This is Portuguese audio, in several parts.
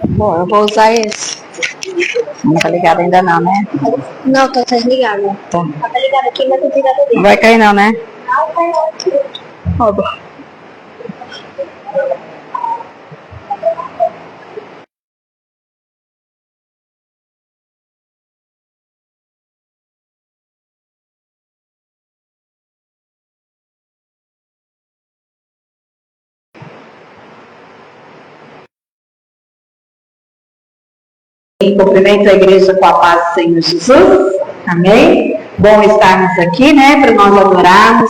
Bom, eu vou usar esse. Não tá ligado ainda não, né? Não, tá desligado. Tá. Tá ligado aqui, mas tá desligado ali. Não vai cair não, né? Não, caiu. Ó, bom. Cumprimento a igreja com a paz do Senhor Jesus. Amém? Bom estarmos aqui, né? Para nós adorarmos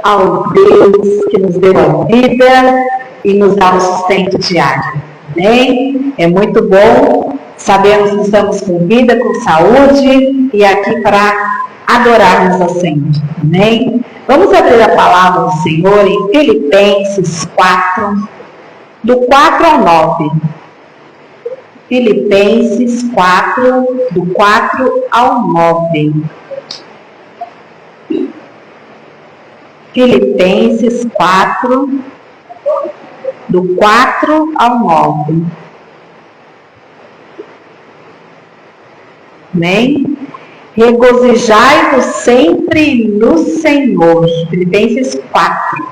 ao Deus que nos deu a vida e nos dá o sustento diário. Amém? É muito bom. Sabemos que estamos com vida, com saúde e aqui para adorarmos ao Senhor. Amém? Vamos abrir a palavra do Senhor em Filipenses 4, do 4 ao 9. Filipenses 4, do 4 ao 9. Filipenses 4, do 4 ao 9. Amém? Regozijai-vos sempre no Senhor. Filipenses 4.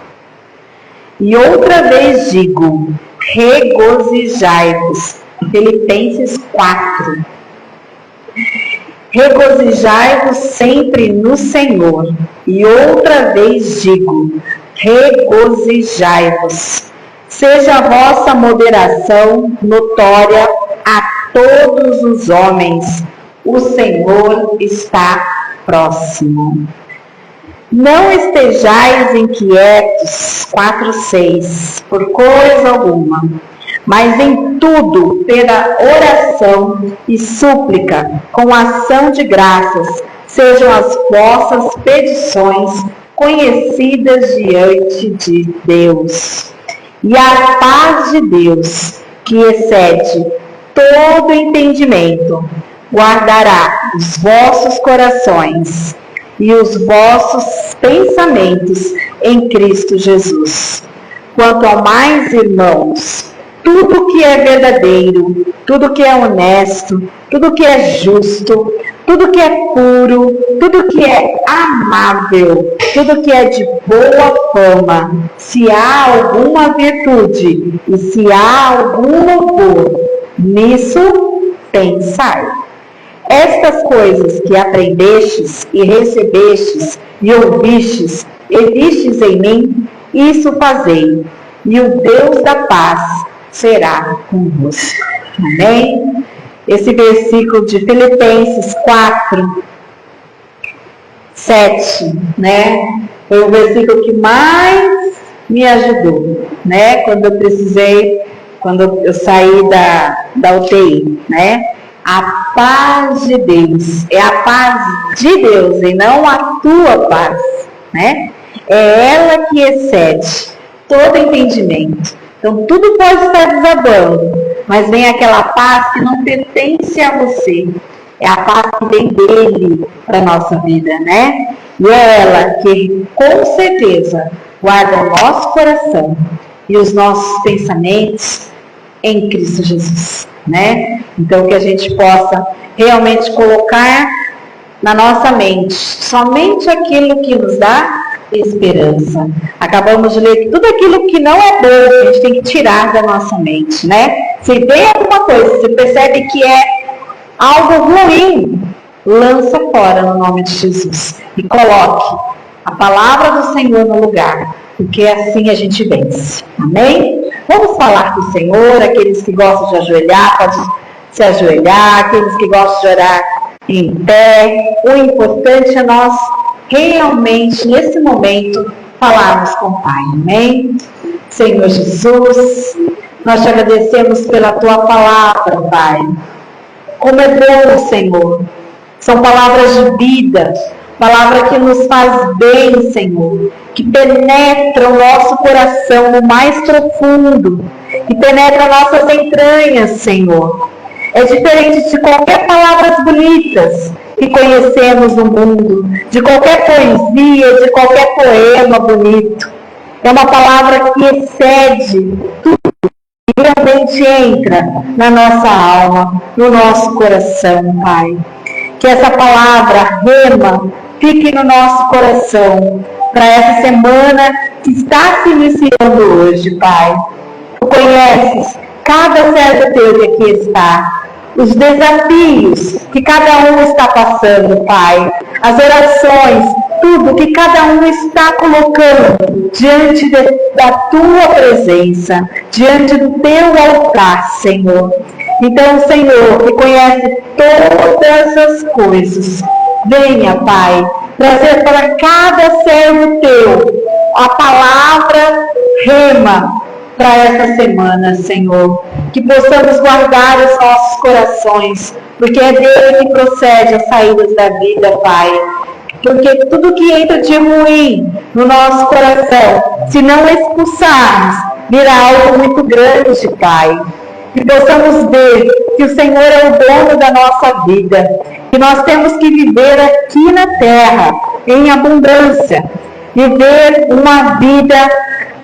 E outra vez digo, regozijai-vos. Filipenses 4. Regozijai-vos sempre no Senhor. E outra vez digo, regozijai-vos. Seja a vossa moderação notória a todos os homens. O Senhor está próximo. Não estejais inquietos, 4:6, por coisa alguma, mas em tudo, pela oração e súplica, com ação de graças, sejam as vossas petições conhecidas diante de Deus. E a paz de Deus, que excede todo entendimento, guardará os vossos corações e os vossos pensamentos em Cristo Jesus. Quanto ao mais, irmãos, tudo que é verdadeiro, tudo que é honesto, tudo que é justo, tudo que é puro, tudo que é amável, tudo que é de boa fama, se há alguma virtude e se há algum louvor, nisso pensai. Estas coisas que aprendestes e recebestes e ouvistes e vistes em mim, isso fazei, e o Deus da paz será convosco. Amém? Esse versículo de Filipenses 4, 7, né? Foi o versículo que mais me ajudou, né? Quando eu saí da UTI, né? A paz de Deus, é a paz de Deus e não a tua paz, né? É ela que excede todo entendimento. Então, tudo pode estar desabando, mas vem aquela paz que não pertence a você. É a paz que vem dele para a nossa vida, né? E é ela que, com certeza, guarda o nosso coração e os nossos pensamentos em Cristo Jesus, né? Então, que a gente possa realmente colocar na nossa mente somente aquilo que nos dá esperança. Acabamos de ler que tudo aquilo que não é bom, a gente tem que tirar da nossa mente, né? Se vê alguma coisa, você percebe que é algo ruim, lança fora no nome de Jesus e coloque a palavra do Senhor no lugar, porque assim a gente vence. Amém? Vamos falar com o Senhor. Aqueles que gostam de ajoelhar, podem se ajoelhar. Aqueles que gostam de orar em pé. O importante é nós realmente, nesse momento, falarmos com o Pai. Amém? Senhor Jesus, nós te agradecemos pela tua palavra, Pai. Como é bom, Senhor. São palavras de vida, palavra que nos faz bem, Senhor, que penetra o nosso coração no mais profundo, que penetra nossas entranhas, Senhor. É diferente de qualquer palavras bonitas, que conhecemos no mundo, de qualquer poesia, de qualquer poema bonito. É uma palavra que excede tudo e realmente entra na nossa alma, no nosso coração, Pai. Que essa palavra, rema, fique no nosso coração para essa semana que está se iniciando hoje, Pai. Tu conheces cada servo teu que aqui está, os desafios que cada um está passando, Pai, as orações, tudo que cada um está colocando diante da tua presença, diante do teu altar, Senhor. Então, Senhor, que conhece todas as coisas, venha, Pai, trazer para cada servo teu a palavra rema para essa semana, Senhor. Que possamos guardar os nossos corações, porque é dele que procede as saídas da vida, Pai. Porque tudo que entra de ruim no nosso coração, se não expulsarmos, virá algo muito grande, Pai. Que possamos ver que o Senhor é o dono da nossa vida, que nós temos que viver aqui na terra, em abundância, viver uma vida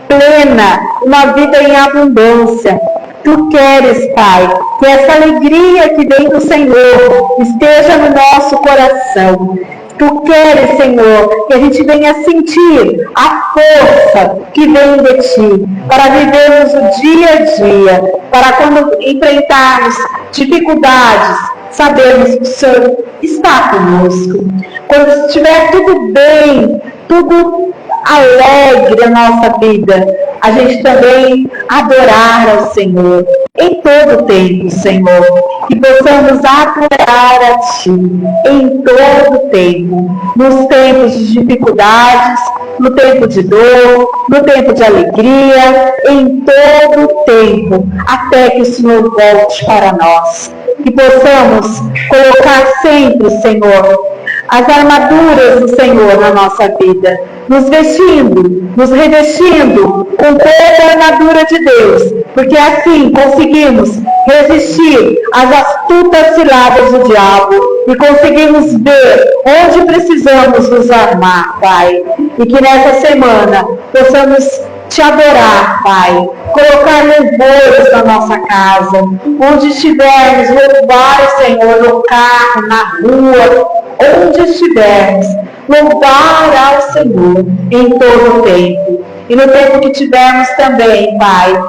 plena, uma vida em abundância. Tu queres, Pai, que essa alegria que vem do Senhor esteja no nosso coração. Tu queres, Senhor, que a gente venha sentir a força que vem de Ti, para vivermos o dia a dia, para quando enfrentarmos dificuldades, sabermos que o Senhor está conosco. Quando estiver tudo bem, tudo alegre a nossa vida, a gente também adorar ao Senhor em todo o tempo, Senhor, que possamos adorar a Ti em todo o tempo, nos tempos de dificuldades, no tempo de dor, no tempo de alegria, em todo o tempo, até que o Senhor volte para nós. Que possamos colocar sempre, Senhor, as armaduras do Senhor na nossa vida, nos vestindo, nos revestindo com toda a armadura de Deus, porque assim conseguimos resistir às astutas ciladas do diabo e conseguimos ver onde precisamos nos armar, Pai. E que nessa semana possamos Te adorar, Pai, colocar louvores na nossa casa, onde estivermos, louvar o Senhor no carro, na rua, onde estivermos, louvar ao Senhor em todo o tempo. E no tempo que tivermos também, Pai,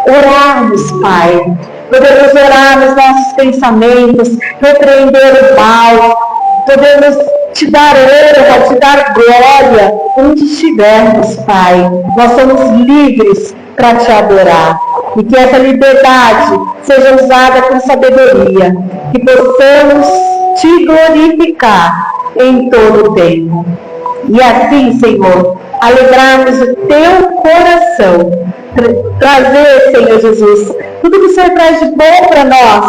orarmos, Pai. Podemos orar nos nossos pensamentos, repreender o mal, podemos Te dar honra, Te dar glória, onde estivermos, Pai. Nós somos livres para Te adorar. E que essa liberdade seja usada com sabedoria. Que possamos Te glorificar em todo o tempo. E assim, Senhor, alegrarmos o Teu coração. Trazer, Senhor Jesus, tudo que o Senhor traz de bom para nós,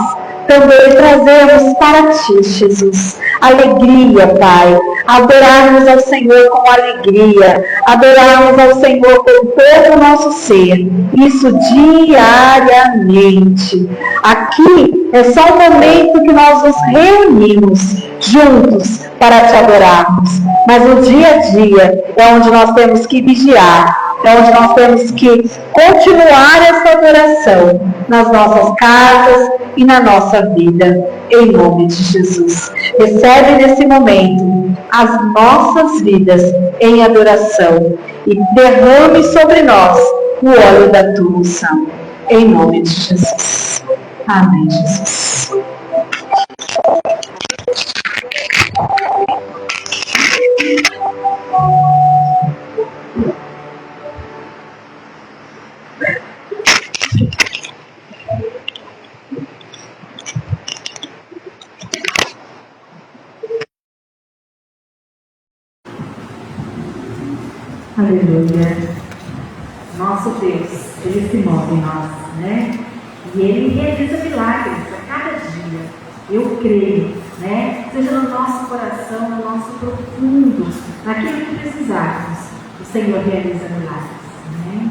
também trazemos para Ti, Jesus. Alegria, Pai. Adorarmos ao Senhor com alegria. Adorarmos ao Senhor com todo o nosso ser. Isso diariamente. Aqui é só o momento que nós nos reunimos juntos para Te adorarmos. Mas no dia a dia é onde nós temos que vigiar. É onde nós temos que continuar essa adoração nas nossas casas e na nossa vida, em nome de Jesus. Recebe nesse momento as nossas vidas em adoração e derrame sobre nós o óleo da tua unção, em nome de Jesus. Amém, Jesus. Aleluia. Nosso Deus, Ele se move em nós, né? E Ele realiza milagres a cada dia. Eu creio, né? Seja no nosso coração, no nosso profundo, naquilo que precisarmos, o Senhor realiza milagres, né?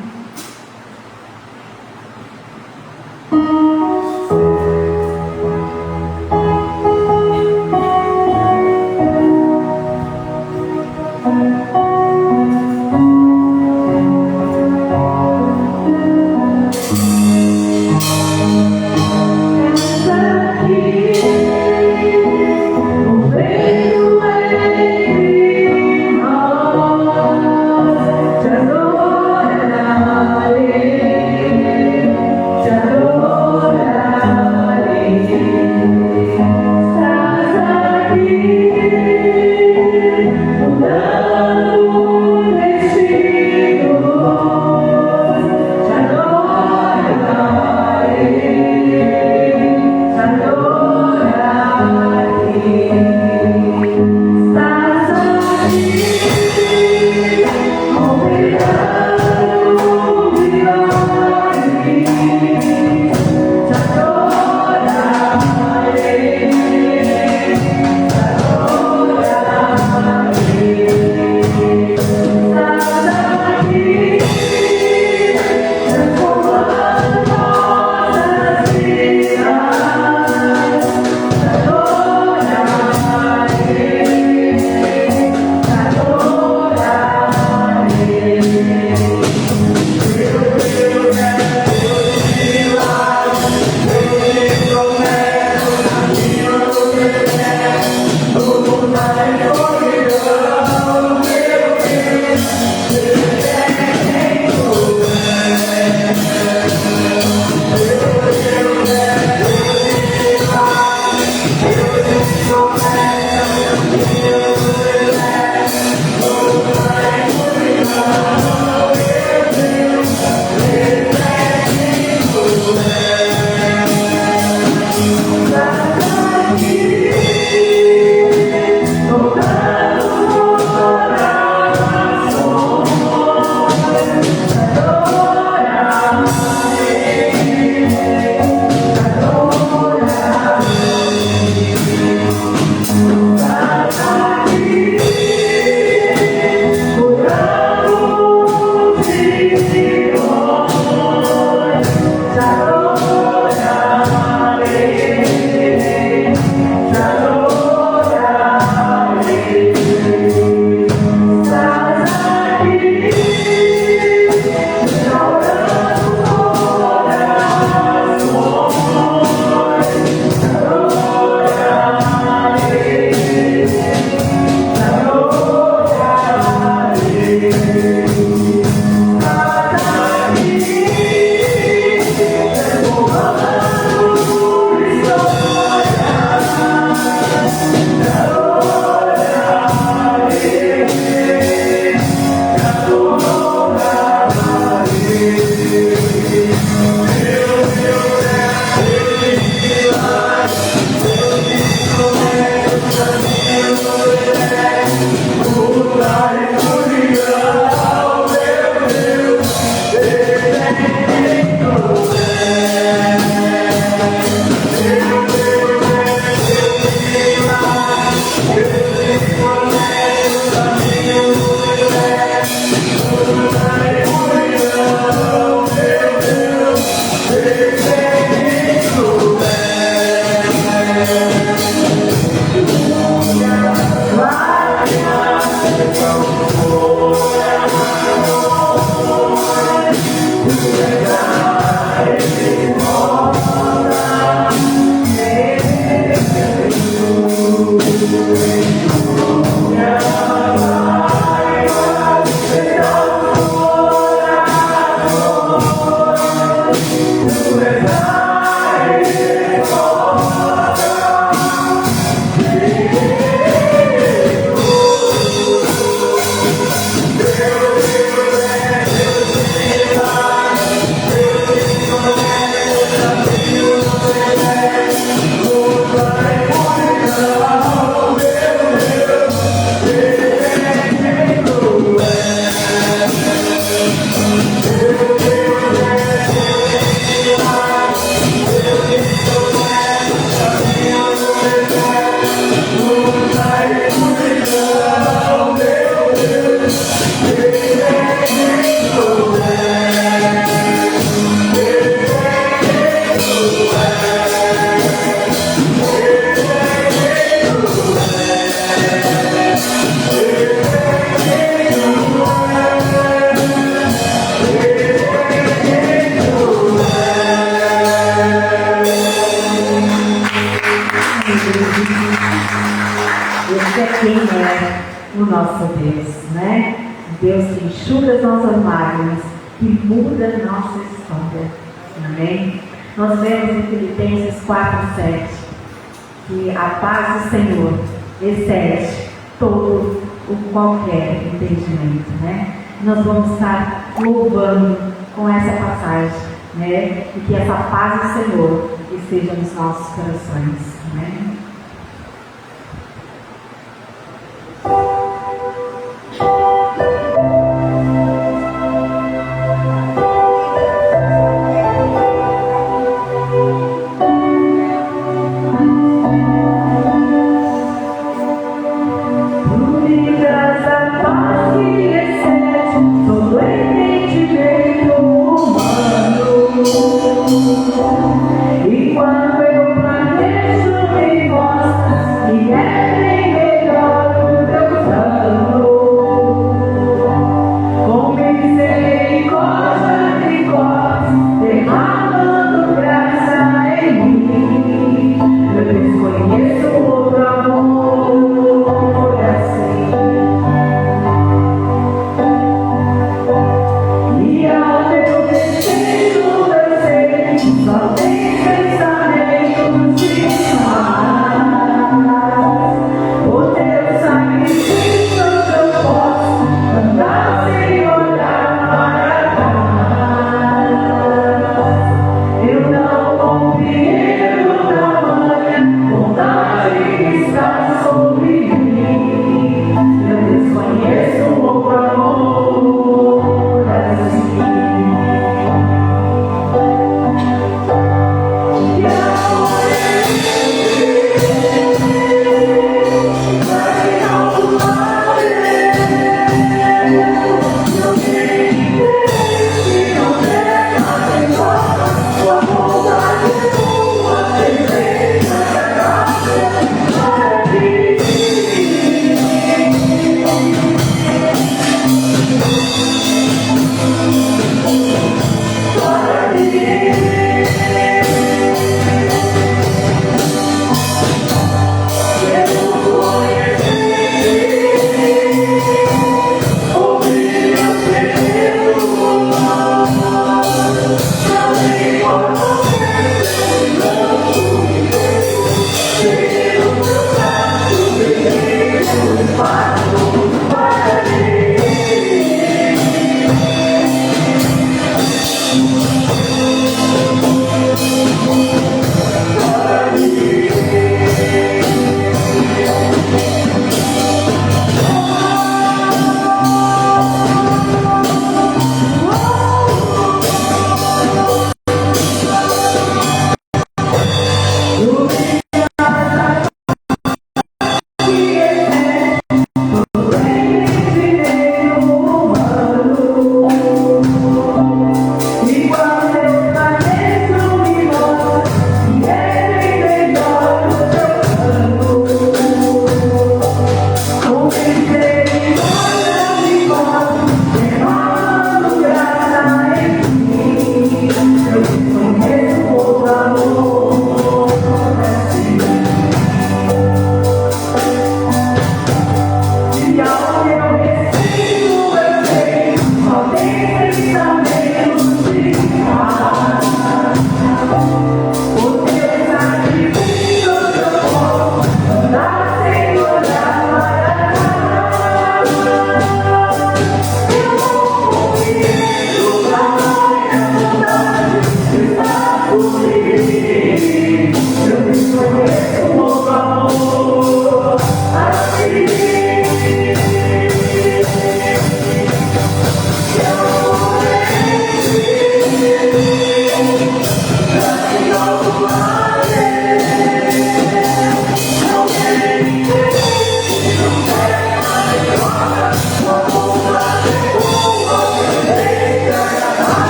Esse é quem é o nosso Deus, né? Deus que enxuga as nossas lágrimas, que muda a nossa história. Amém? Nós vemos em Filipenses 4:7 que a paz do Senhor excede todo o qualquer entendimento, né? Nós vamos estar louvando com essa passagem, né? E que essa paz do Senhor esteja nos nossos corações, né? E quando eu planejo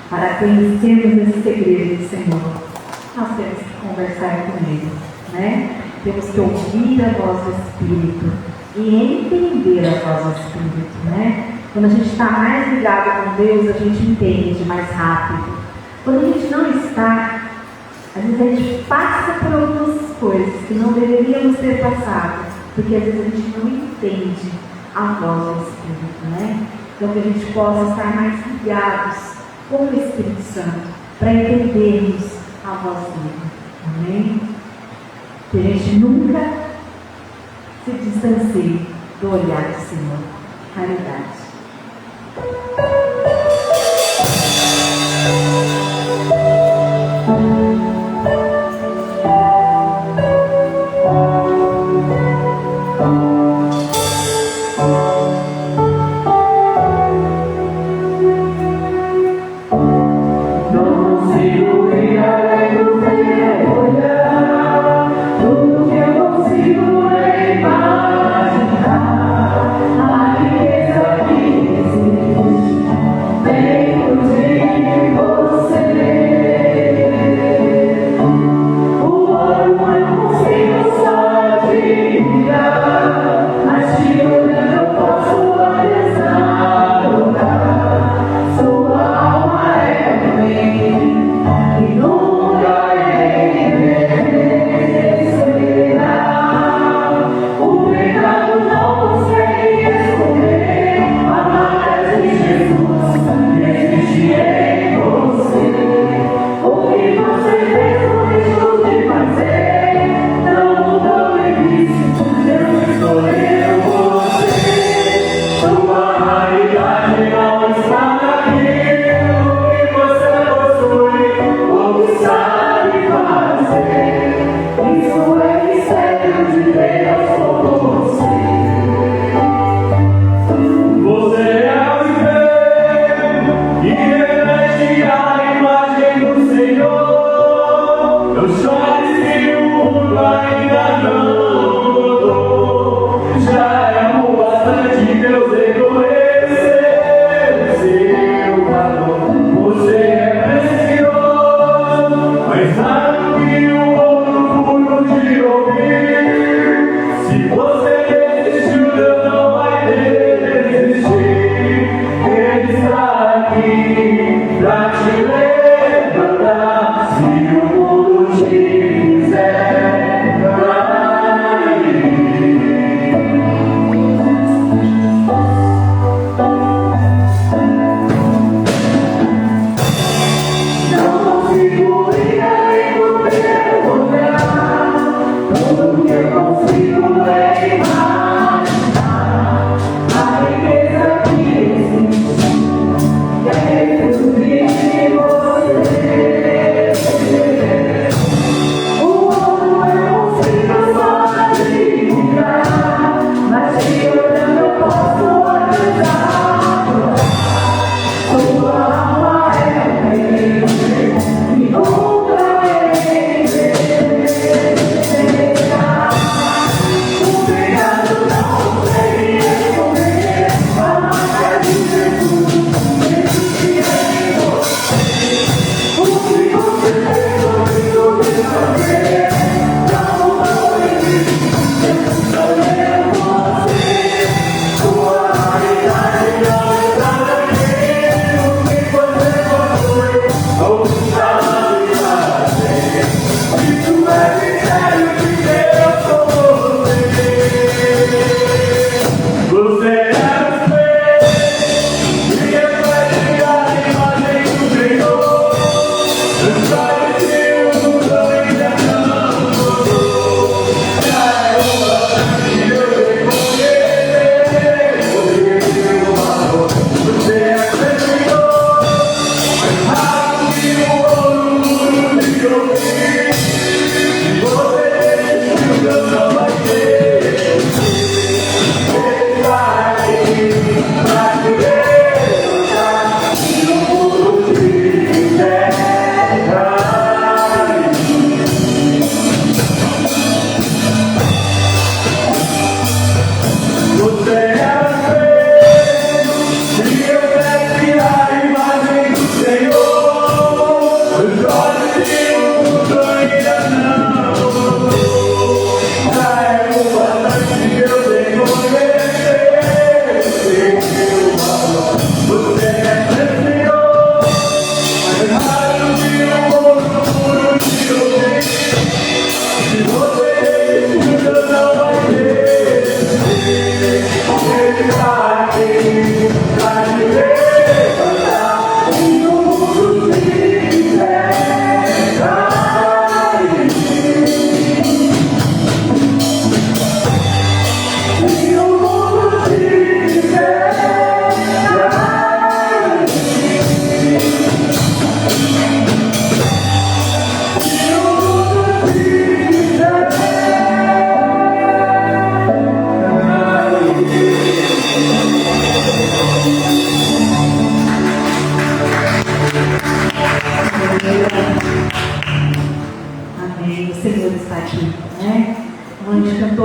Para conhecermos esse segredo do Senhor, nós temos que conversar com Ele, né? Temos que ouvir a voz do Espírito e entender a voz do Espírito, né? Quando a gente está mais ligado com Deus, a gente entende mais rápido. Quando a gente não está, às vezes a gente passa por algumas coisas que não deveríamos ter passado, porque às vezes a gente não entende a voz do Espírito, né? Então que a gente possa estar mais ligados com o Espírito Santo, para entendermos a voz dele. Amém? Que a gente nunca se distancie do olhar do Senhor. Caridade.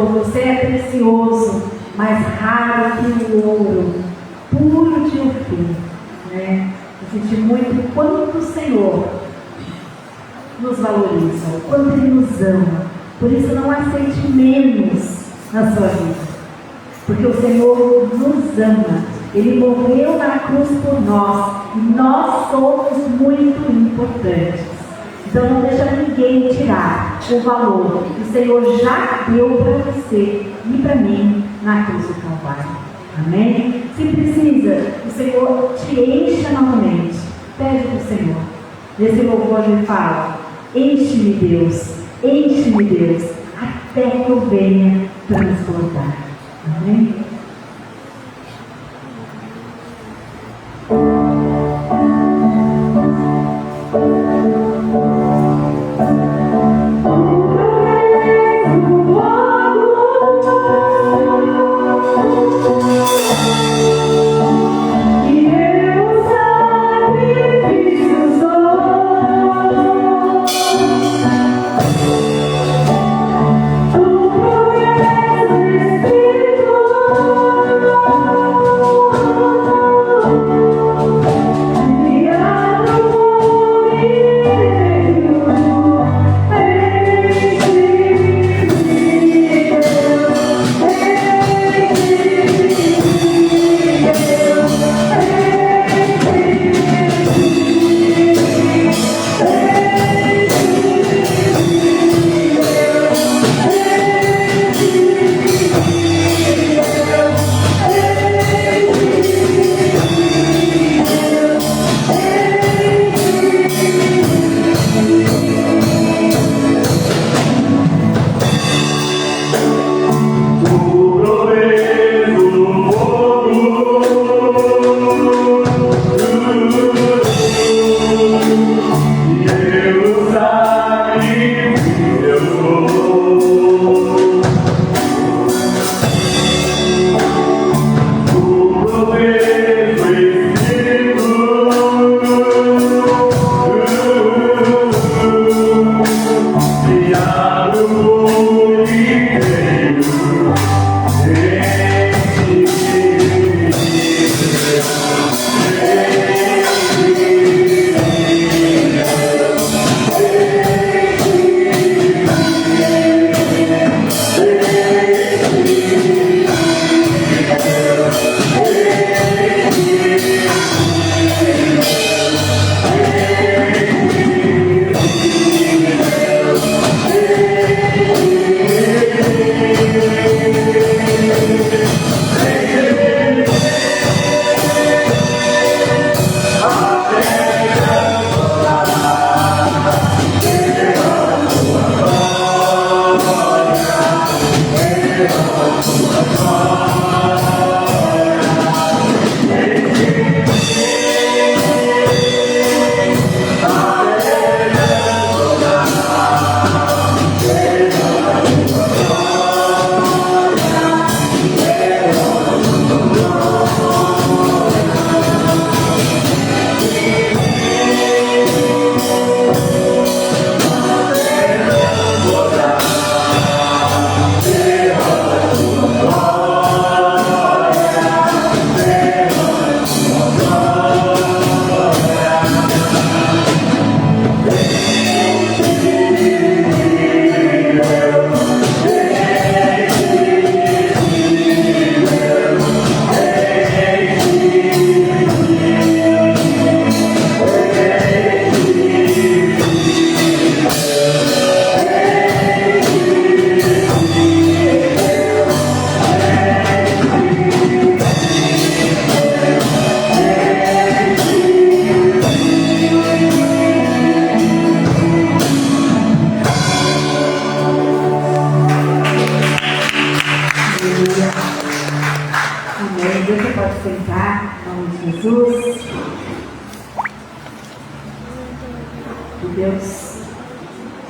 Senhor, você é precioso, mais raro que o ouro, puro de ofim, né? Eu senti muito quanto o Senhor nos valoriza, o quanto Ele nos ama. Por isso não aceite menos na sua vida, porque o Senhor nos ama. Ele morreu na cruz por nós e nós somos muito importantes. Então não deixa ninguém tirar o valor que o Senhor já deu para você e para mim na cruz do Calvário. Amém? Se precisa, o Senhor te encha novamente. Pede para o Senhor. Nesse louvor ele fala: enche-me Deus, até que eu venha transbordar. Amém?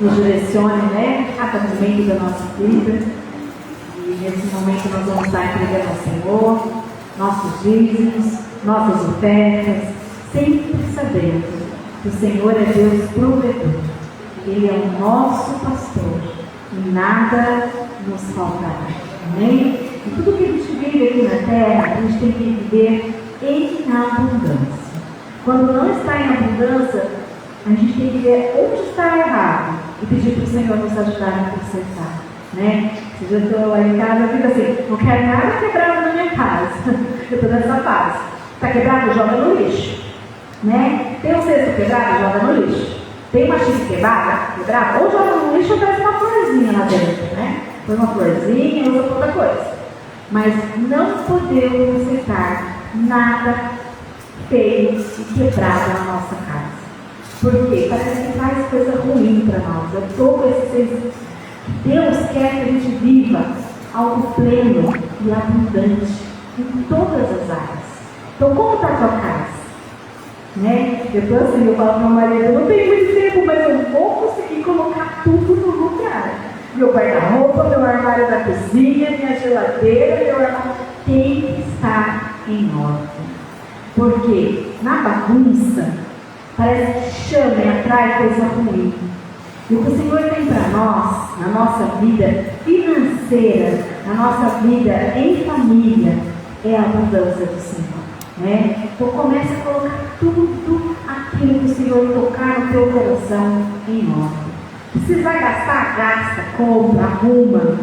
nos direcione, né, a cada momento da nossa vida. E nesse momento nós vamos estar entregando ao Senhor nossos dízimos, nossas ofertas, sempre sabendo que o Senhor é Deus provedor. Ele é o nosso pastor e nada nos faltará. Amém? E tudo que a gente vive aqui na terra, a gente tem que viver em abundância. Quando não está em abundância, a gente tem que ver onde está errado e pedir para o Senhor nos ajudar a consertar. Né? Se eu estou lá em casa, eu fico assim, não quero nada quebrado na minha casa. Eu estou nessa fase. Está quebrado, joga no lixo. Né? Tem um cesto quebrado, joga no lixo. Tem uma xícara quebrada, ou joga no lixo ou traz uma florzinha lá dentro. Né? Põe uma florzinha, usa outra coisa. Mas não podemos aceitar nada feio e quebrado na nossa casa. Por quê? Parece que faz coisa ruim para nós. Deus quer que a gente viva algo pleno e abundante em todas as áreas. Então, como está a tua casa? Né? Depois assim, eu falo para o meu marido, eu não tenho muito tempo, mas eu vou conseguir colocar tudo no lugar. Meu guarda-roupa, meu armário da cozinha, minha geladeira, meu armário tem que estar em ordem. Porque na bagunça, parece que chama e atrai coisa ruim. E o que o Senhor tem para nós, na nossa vida financeira, na nossa vida em família, é a abundância do Senhor. Né? Então comece a colocar tudo aquilo que o Senhor tocar no teu coração em ordem. Se vai gastar, gasta, compra, arruma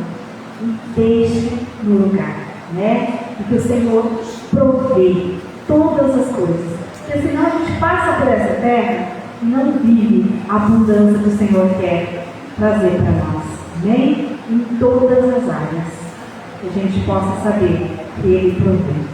e deixe no lugar. Né? E que o Senhor provê todas as coisas. Porque senão a gente passa por essa terra e não vive a abundância que o Senhor quer trazer para nós. Amém? Em todas as áreas. Que a gente possa saber que Ele provê.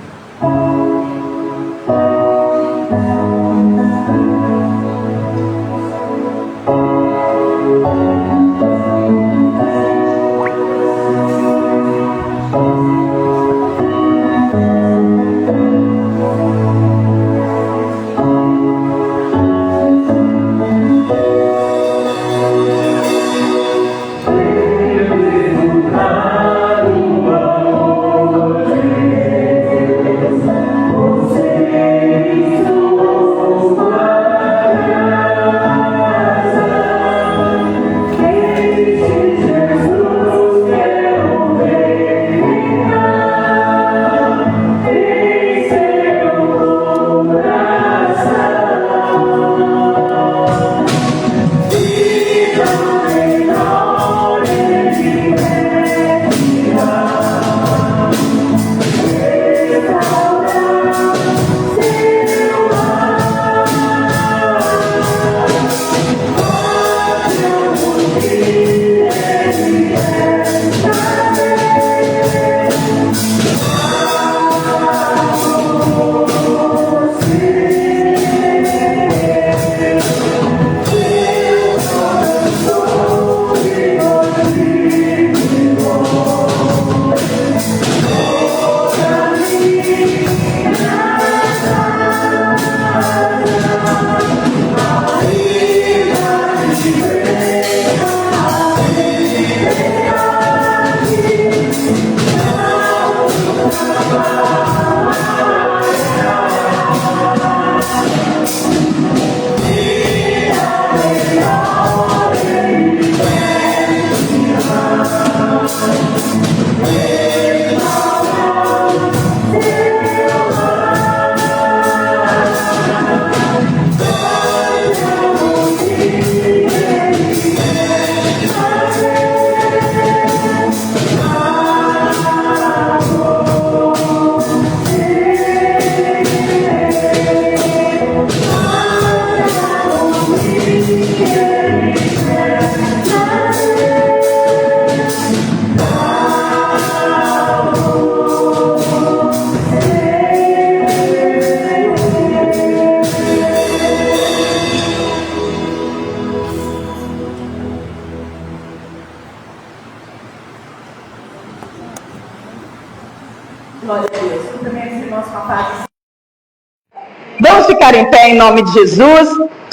Vamos ficar em pé em nome de Jesus,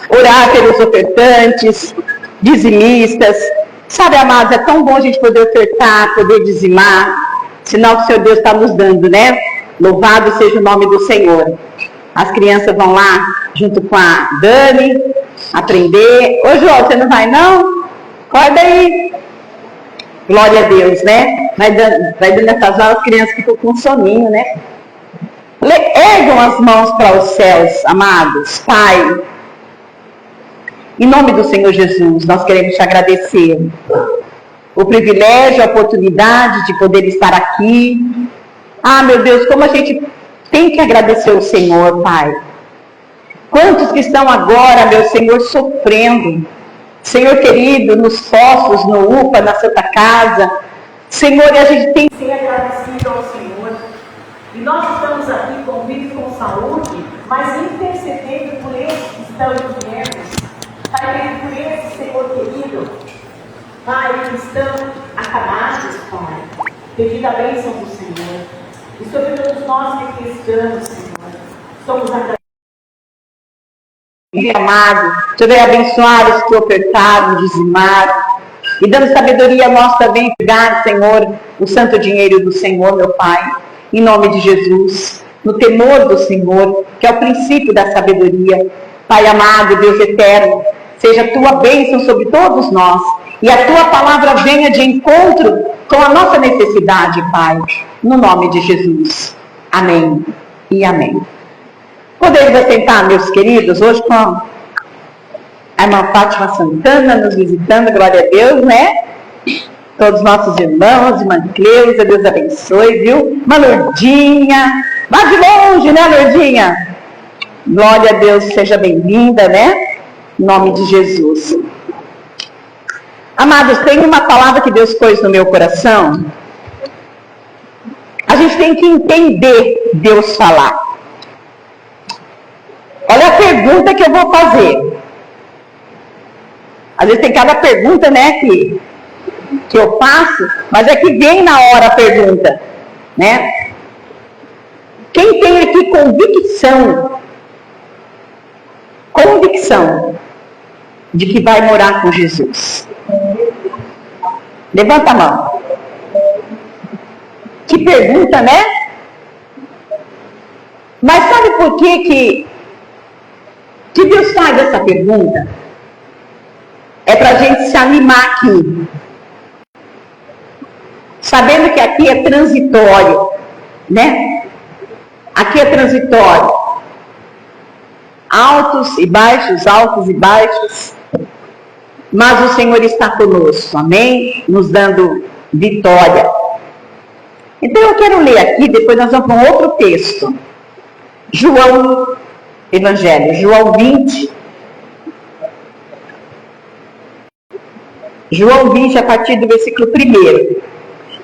orar pelos ofertantes, dizimistas. Sabe, amados, é tão bom a gente poder ofertar, poder dizimar, sinal que o Senhor Deus está nos dando, né? Louvado seja o nome do Senhor. As crianças vão lá junto com a Dani aprender. Ô João, você não vai não? Acorda aí. Glória a Deus, né? Vai dando essas horas, as crianças ficam com soninho, né? Ergam as mãos para os céus, amados. Pai, em nome do Senhor Jesus, nós queremos te agradecer o privilégio, a oportunidade de poder estar aqui. Ah, meu Deus, como a gente tem que agradecer o Senhor, Pai. Quantos que estão agora, meu Senhor, sofrendo. Senhor querido, nos postos, no UPA, na Santa Casa. Senhor, e a gente tem que ser agradecido ao Senhor. E nós estamos aqui com vida e com saúde, mas intercedendo por esses que estão enfermos. Pai, por esses, Senhor querido, Pai, que estão acamados, Pai, devido à bênção do Senhor. E sobre todos nós que aqui estamos, Senhor, somos agradecidos. Amado, Senhor, vai abençoar os que ofertaram, dizimaram, e dando sabedoria a nós também, pegar, Senhor, o santo dinheiro do Senhor, meu Pai, em nome de Jesus, no temor do Senhor, que é o princípio da sabedoria. Pai amado, Deus eterno, seja a tua bênção sobre todos nós, e a tua palavra venha de encontro com a nossa necessidade, Pai, no nome de Jesus. Amém e amém. Podemos assentar, meus queridos, hoje com a irmã Fátima Santana nos visitando, glória a Deus, né? Todos os nossos irmãos, irmã Cleusa, Deus abençoe, viu? Uma Lourdinha, lá de longe, né, Lourdinha? Glória a Deus, seja bem-vinda, né? Em nome de Jesus. Amados, tem uma palavra que Deus pôs no meu coração. A gente tem que entender Deus falar. Olha a pergunta que eu vou fazer. Às vezes tem cada pergunta, né, que eu faço, mas é que vem na hora a pergunta, né? Quem tem aqui convicção de que vai morar com Jesus? Levanta a mão. Que pergunta, né? Mas sabe por que Deus faz essa pergunta? É para a gente se animar aqui. Sabendo que aqui é transitório, né? Aqui é transitório. Altos e baixos, altos e baixos. Mas o Senhor está conosco, amém? Nos dando vitória. Então eu quero ler aqui, depois nós vamos para um outro texto. João, Evangelho, João 20. João 20, a partir do versículo 1.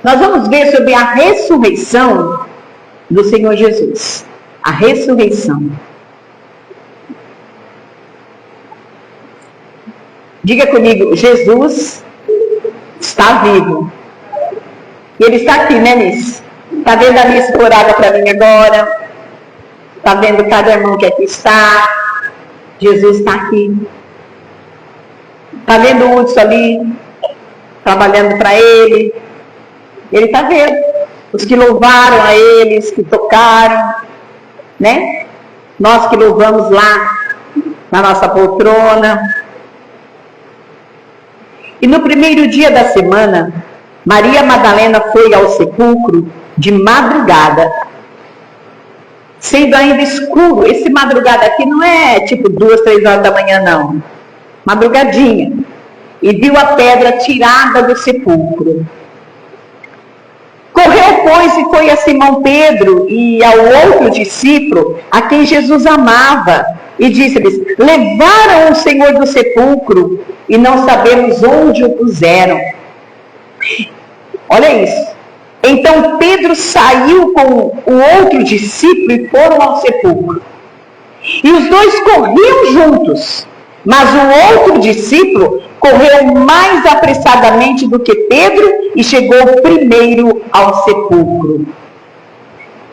Nós vamos ver sobre a ressurreição do Senhor Jesus. A ressurreição. Diga comigo, Jesus está vivo. E Ele está aqui, né, Nisso? Está vendo a Nisso corada para mim agora? Está vendo cada irmão que aqui está? Jesus está aqui. Está vendo o Hudson ali? Trabalhando para Ele. Ele está vendo. Os que louvaram a Ele, os que tocaram, né? Nós que louvamos lá, na nossa poltrona. E no primeiro dia da semana, Maria Madalena foi ao sepulcro de madrugada, sendo ainda escuro. Esse madrugada aqui não é tipo 2, 3 horas da manhã, não. Madrugadinha. E viu a pedra tirada do sepulcro. Correu, pois, e foi a Simão Pedro e ao outro discípulo, a quem Jesus amava, e disse-lhes: levaram o Senhor do sepulcro, e não sabemos onde o puseram. Olha isso. Então Pedro saiu com o outro discípulo e foram ao sepulcro. E os dois corriam juntos, mas o outro discípulo correu mais apressadamente do que Pedro e chegou primeiro ao sepulcro.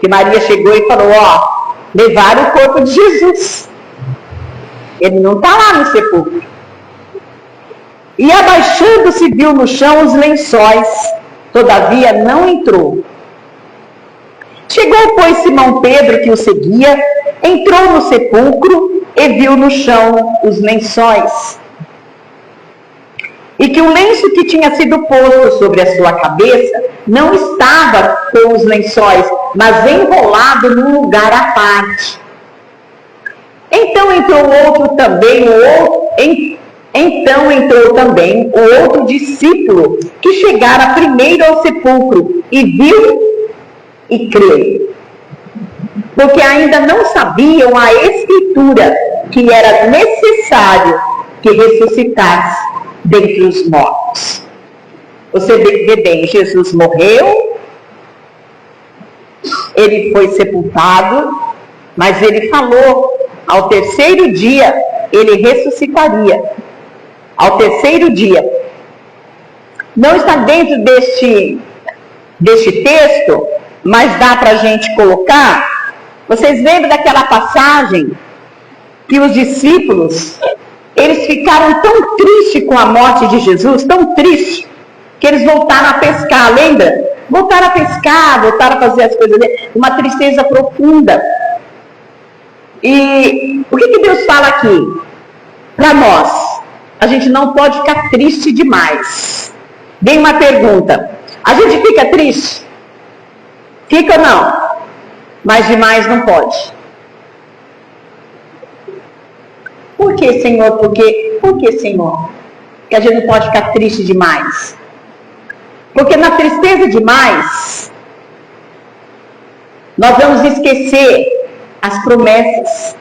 Que Maria chegou e falou: ó, levaram o corpo de Jesus. Ele não está lá no sepulcro. E abaixando-se viu no chão os lençóis, todavia não entrou. Chegou, pois, Simão Pedro, que o seguia, entrou no sepulcro e viu no chão os lençóis. e que o lenço que tinha sido posto sobre a sua cabeça não estava com os lençóis, mas enrolado num lugar à parte. Então entrou também o outro discípulo que chegara primeiro ao sepulcro e viu e creu, porque ainda não sabiam a Escritura que era necessário que ressuscitasse dentre os mortos. Você vê bem, Jesus morreu, ele foi sepultado, mas ele falou, ao terceiro dia ele ressuscitaria. Ao terceiro dia. Não está dentro deste texto, mas dá para a gente colocar. Vocês lembram daquela passagem que os discípulos, eles ficaram tão tristes com a morte de Jesus, tão tristes, que eles voltaram a pescar, lembra? Voltaram a pescar, voltaram a fazer as coisas dele, uma tristeza profunda. E o que Deus fala aqui? Para nós, a gente não pode ficar triste demais. Vem uma pergunta, a gente fica triste? Fica ou não? Mas demais não pode. Por que, Senhor? Por que, Senhor? Que a gente não pode ficar triste demais? Porque na tristeza demais, nós vamos esquecer as promessas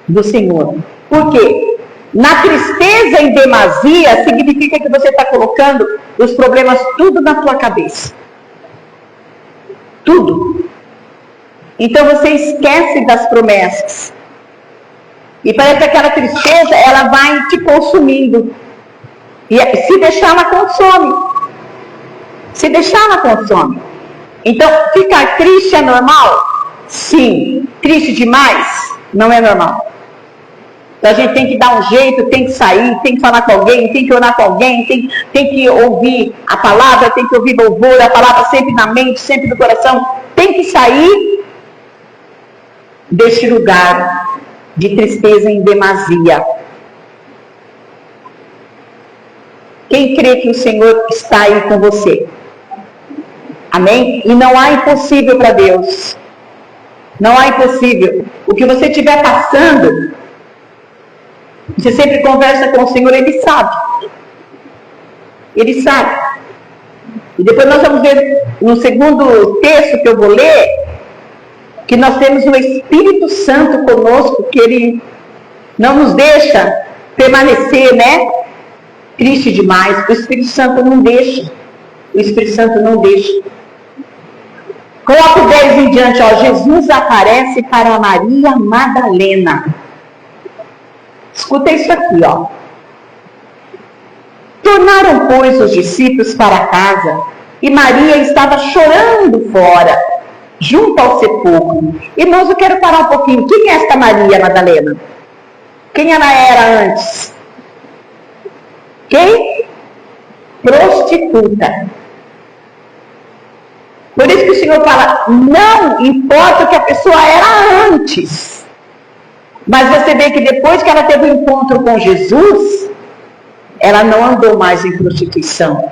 do Senhor. Por quê? Na tristeza em demasia, significa que você está colocando os problemas tudo na tua cabeça. Tudo. Então você esquece das promessas. E parece que aquela tristeza, ela vai te consumindo. E se deixar, ela consome. Se deixar, ela consome. Então, ficar triste é normal? Sim. Triste demais? Não é normal. Então, a gente tem que dar um jeito, tem que sair, tem que falar com alguém, tem que orar com alguém, tem que ouvir a palavra, tem que ouvir louvor, a palavra sempre na mente, sempre no coração. Tem que sair deste lugar de tristeza em demasia. Quem crê que o Senhor está aí com você? Amém? E não há impossível para Deus. Não há impossível. O que você estiver passando, você sempre conversa com o Senhor, Ele sabe. Ele sabe. E depois nós vamos ver no segundo texto que eu vou ler, que nós temos o Espírito Santo conosco, que Ele não nos deixa permanecer, triste demais. O Espírito Santo não deixa. O Espírito Santo não deixa. Coloca o 10 em diante, Jesus aparece para Maria Madalena. Escuta isso aqui, Tornaram, pois, os discípulos para casa, e Maria estava chorando fora, junto ao sepulcro. Irmãos, eu quero parar um pouquinho. Quem é esta Maria Madalena? Quem ela era antes? Quem? Prostituta. Por isso que o Senhor fala, não importa o que a pessoa era antes. Mas você vê que depois que ela teve um encontro com Jesus, ela não andou mais em prostituição.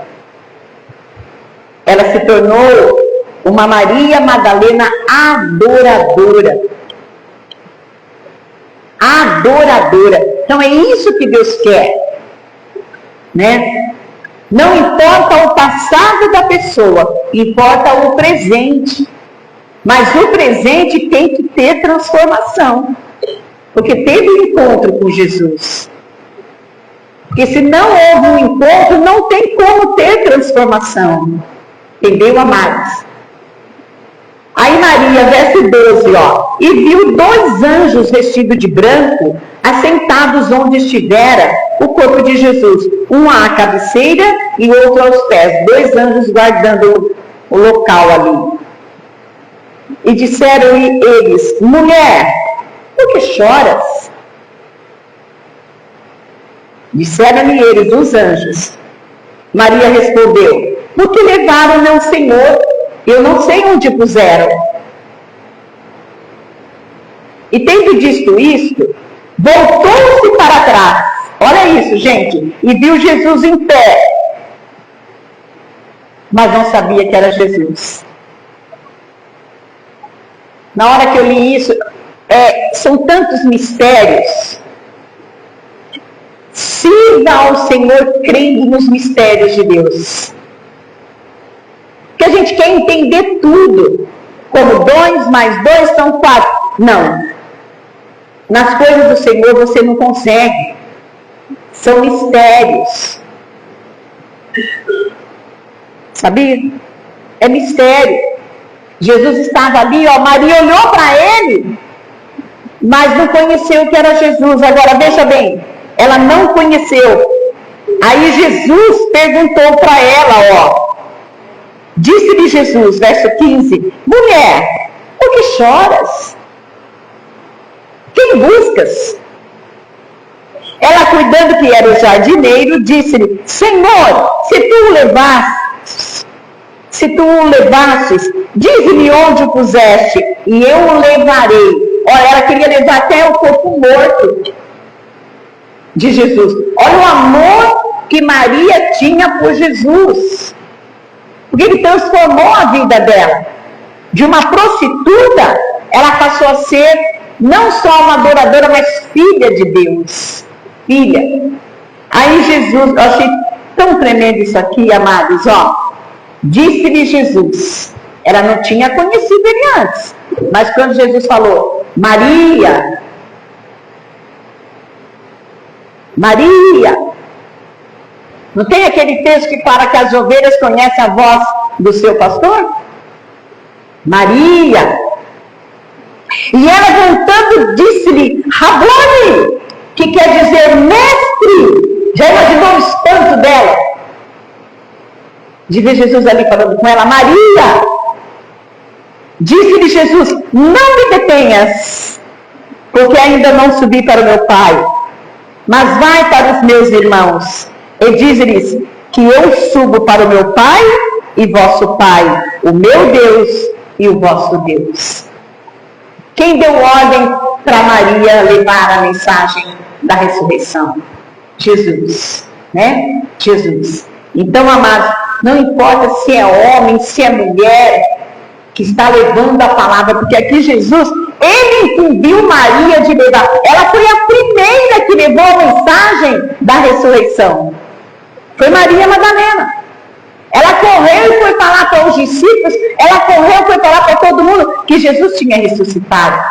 Ela se tornou uma Maria Madalena adoradora. Adoradora. Então é isso que Deus quer. Não importa o passado da pessoa, importa o presente. Mas o presente tem que ter transformação. Porque teve um encontro com Jesus. Porque se não houve um encontro, não tem como ter transformação. Entendeu, amados? Aí Maria, verso 12, e viu 2 anjos vestidos de branco, assentados onde estivera o corpo de Jesus, um à cabeceira e outro aos pés, 2 anjos guardando o local ali. E disseram eles, mulher, por que choras? Disseram-lhe eles, os anjos. Maria respondeu, porque levaram meu Senhor, eu não sei onde puseram. E tendo dito isto, voltou-se para trás. Olha isso, gente. E viu Jesus em pé, mas não sabia que era Jesus. Na hora que eu li isso, são tantos mistérios. Sirva ao Senhor crendo nos mistérios de Deus. Que a gente quer entender tudo. Como 2 mais 2 são 4. Não. Nas coisas do Senhor você não consegue. São mistérios. Sabia? É mistério. Jesus estava ali, Maria olhou para ele, mas não conheceu que era Jesus. Agora, veja bem, ela não conheceu. Aí Jesus perguntou para ela, disse-lhe Jesus, verso 15, mulher, por que choras? Quem buscas? Ela, cuidando que era o jardineiro, disse-lhe, Senhor, se tu o levasses, dize-me onde o puseste, e eu o levarei. Olha, ela queria levar até o corpo morto de Jesus. Olha o amor que Maria tinha por Jesus. Porque ele transformou a vida dela. De uma prostituta, ela passou a ser não só uma adoradora, mas filha de Deus. Filha. Aí Jesus, eu achei tão tremendo isso aqui, amados, disse-lhe Jesus, ela não tinha conhecido ele antes, mas quando Jesus falou, Maria, não tem aquele texto que fala que as ovelhas conhecem a voz do seu pastor? Maria. E ela voltando disse-lhe, Rabone, que quer dizer mestre. Já imaginou o espanto dela? De ver Jesus ali falando com ela, Maria. Disse-lhe Jesus, não me detenhas, porque ainda não subi para o meu Pai, mas vai para os meus irmãos, e diz-lhes que eu subo para o meu Pai e vosso Pai, o meu Deus e o vosso Deus. Quem deu ordem para Maria levar a mensagem da ressurreição? Jesus, né? Jesus. Então, amados, não importa se é homem, se é mulher que está levando a palavra, porque aqui Jesus, ele incumbiu Maria de levar. Ela foi a primeira que levou a mensagem da ressurreição. Foi Maria Madalena. Ela correu e foi falar para os discípulos, ela correu e foi falar para todo mundo que Jesus tinha ressuscitado.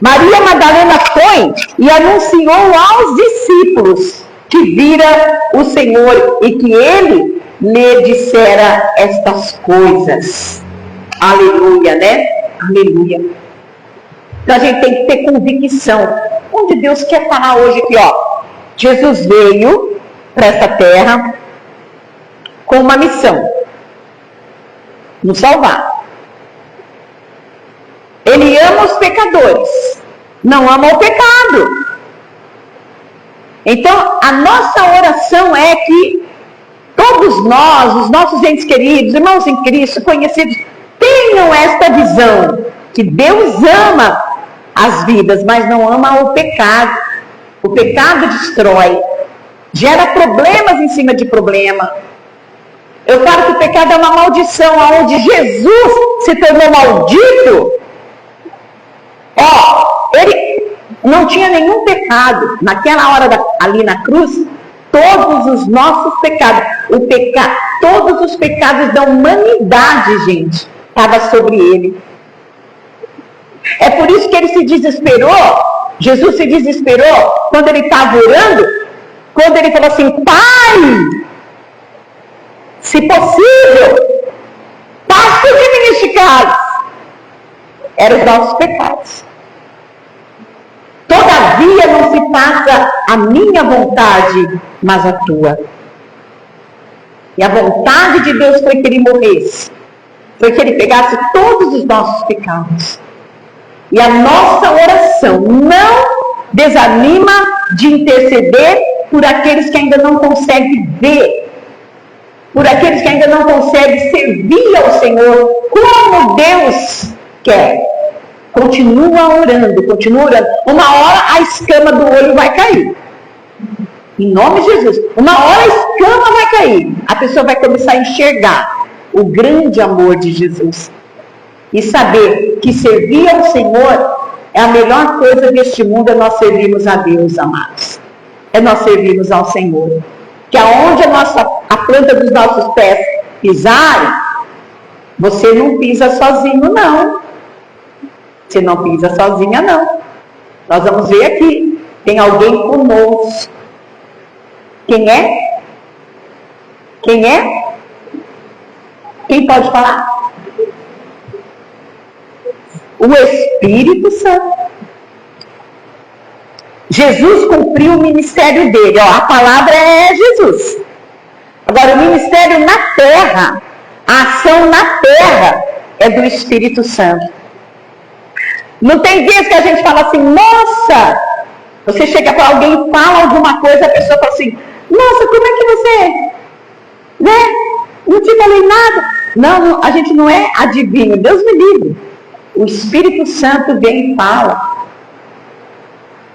Maria Madalena foi e anunciou aos discípulos que vira o Senhor e que ele lhe dissera estas coisas. Aleluia, né? Aleluia. Então a gente tem que ter convicção. Onde Deus quer falar hoje aqui, Jesus veio para essa terra com uma missão: nos salvar. Ele ama os pecadores, não ama o pecado. Então, a nossa oração é que todos nós, os nossos entes queridos, irmãos em Cristo, conhecidos, tenham esta visão, que Deus ama as vidas, mas não ama o pecado. O pecado destrói, gera problemas em cima de problema. Eu falo que o pecado é uma maldição, onde Jesus se tornou maldito. Ele não tinha nenhum pecado. Naquela hora ali na cruz, todos os nossos pecados, todos os pecados da humanidade, gente, estava sobre ele. É por isso que ele se desesperou. Jesus se desesperou quando ele estava orando, quando ele falou assim: Pai, se possível, passa de mim este cálice. Eram os nossos pecados. Todavia não se faça a minha vontade, mas a tua. E a vontade de Deus foi que ele morresse. Foi que ele pegasse todos os nossos pecados. E a nossa oração não desanima de interceder por aqueles que ainda não conseguem ver. Por aqueles que ainda não conseguem servir ao Senhor como Deus quer. Continua orando, continua orando. Uma hora a escama do olho vai cair. Em nome de Jesus. Uma hora a escama vai cair. A pessoa vai começar a enxergar o grande amor de Jesus. E saber que servir ao Senhor é a melhor coisa deste mundo, é nós servirmos a Deus, amados. É nós servirmos ao Senhor. Que aonde a planta dos nossos pés pisarem, você não pisa sozinho, não. Você não pisa sozinha, não. Nós vamos ver aqui. Tem alguém conosco. Quem é? Quem é? Quem pode falar? O Espírito Santo. Jesus cumpriu o ministério dele. Ó, a palavra é Jesus. Agora, o ministério na terra, a ação na terra é do Espírito Santo. Não tem vezes que a gente fala assim, nossa, você chega para alguém e fala alguma coisa, a pessoa fala assim, nossa, como é que você, né? Não te falei nada. Não, a gente não é adivinho, Deus me livre. O Espírito Santo vem e fala.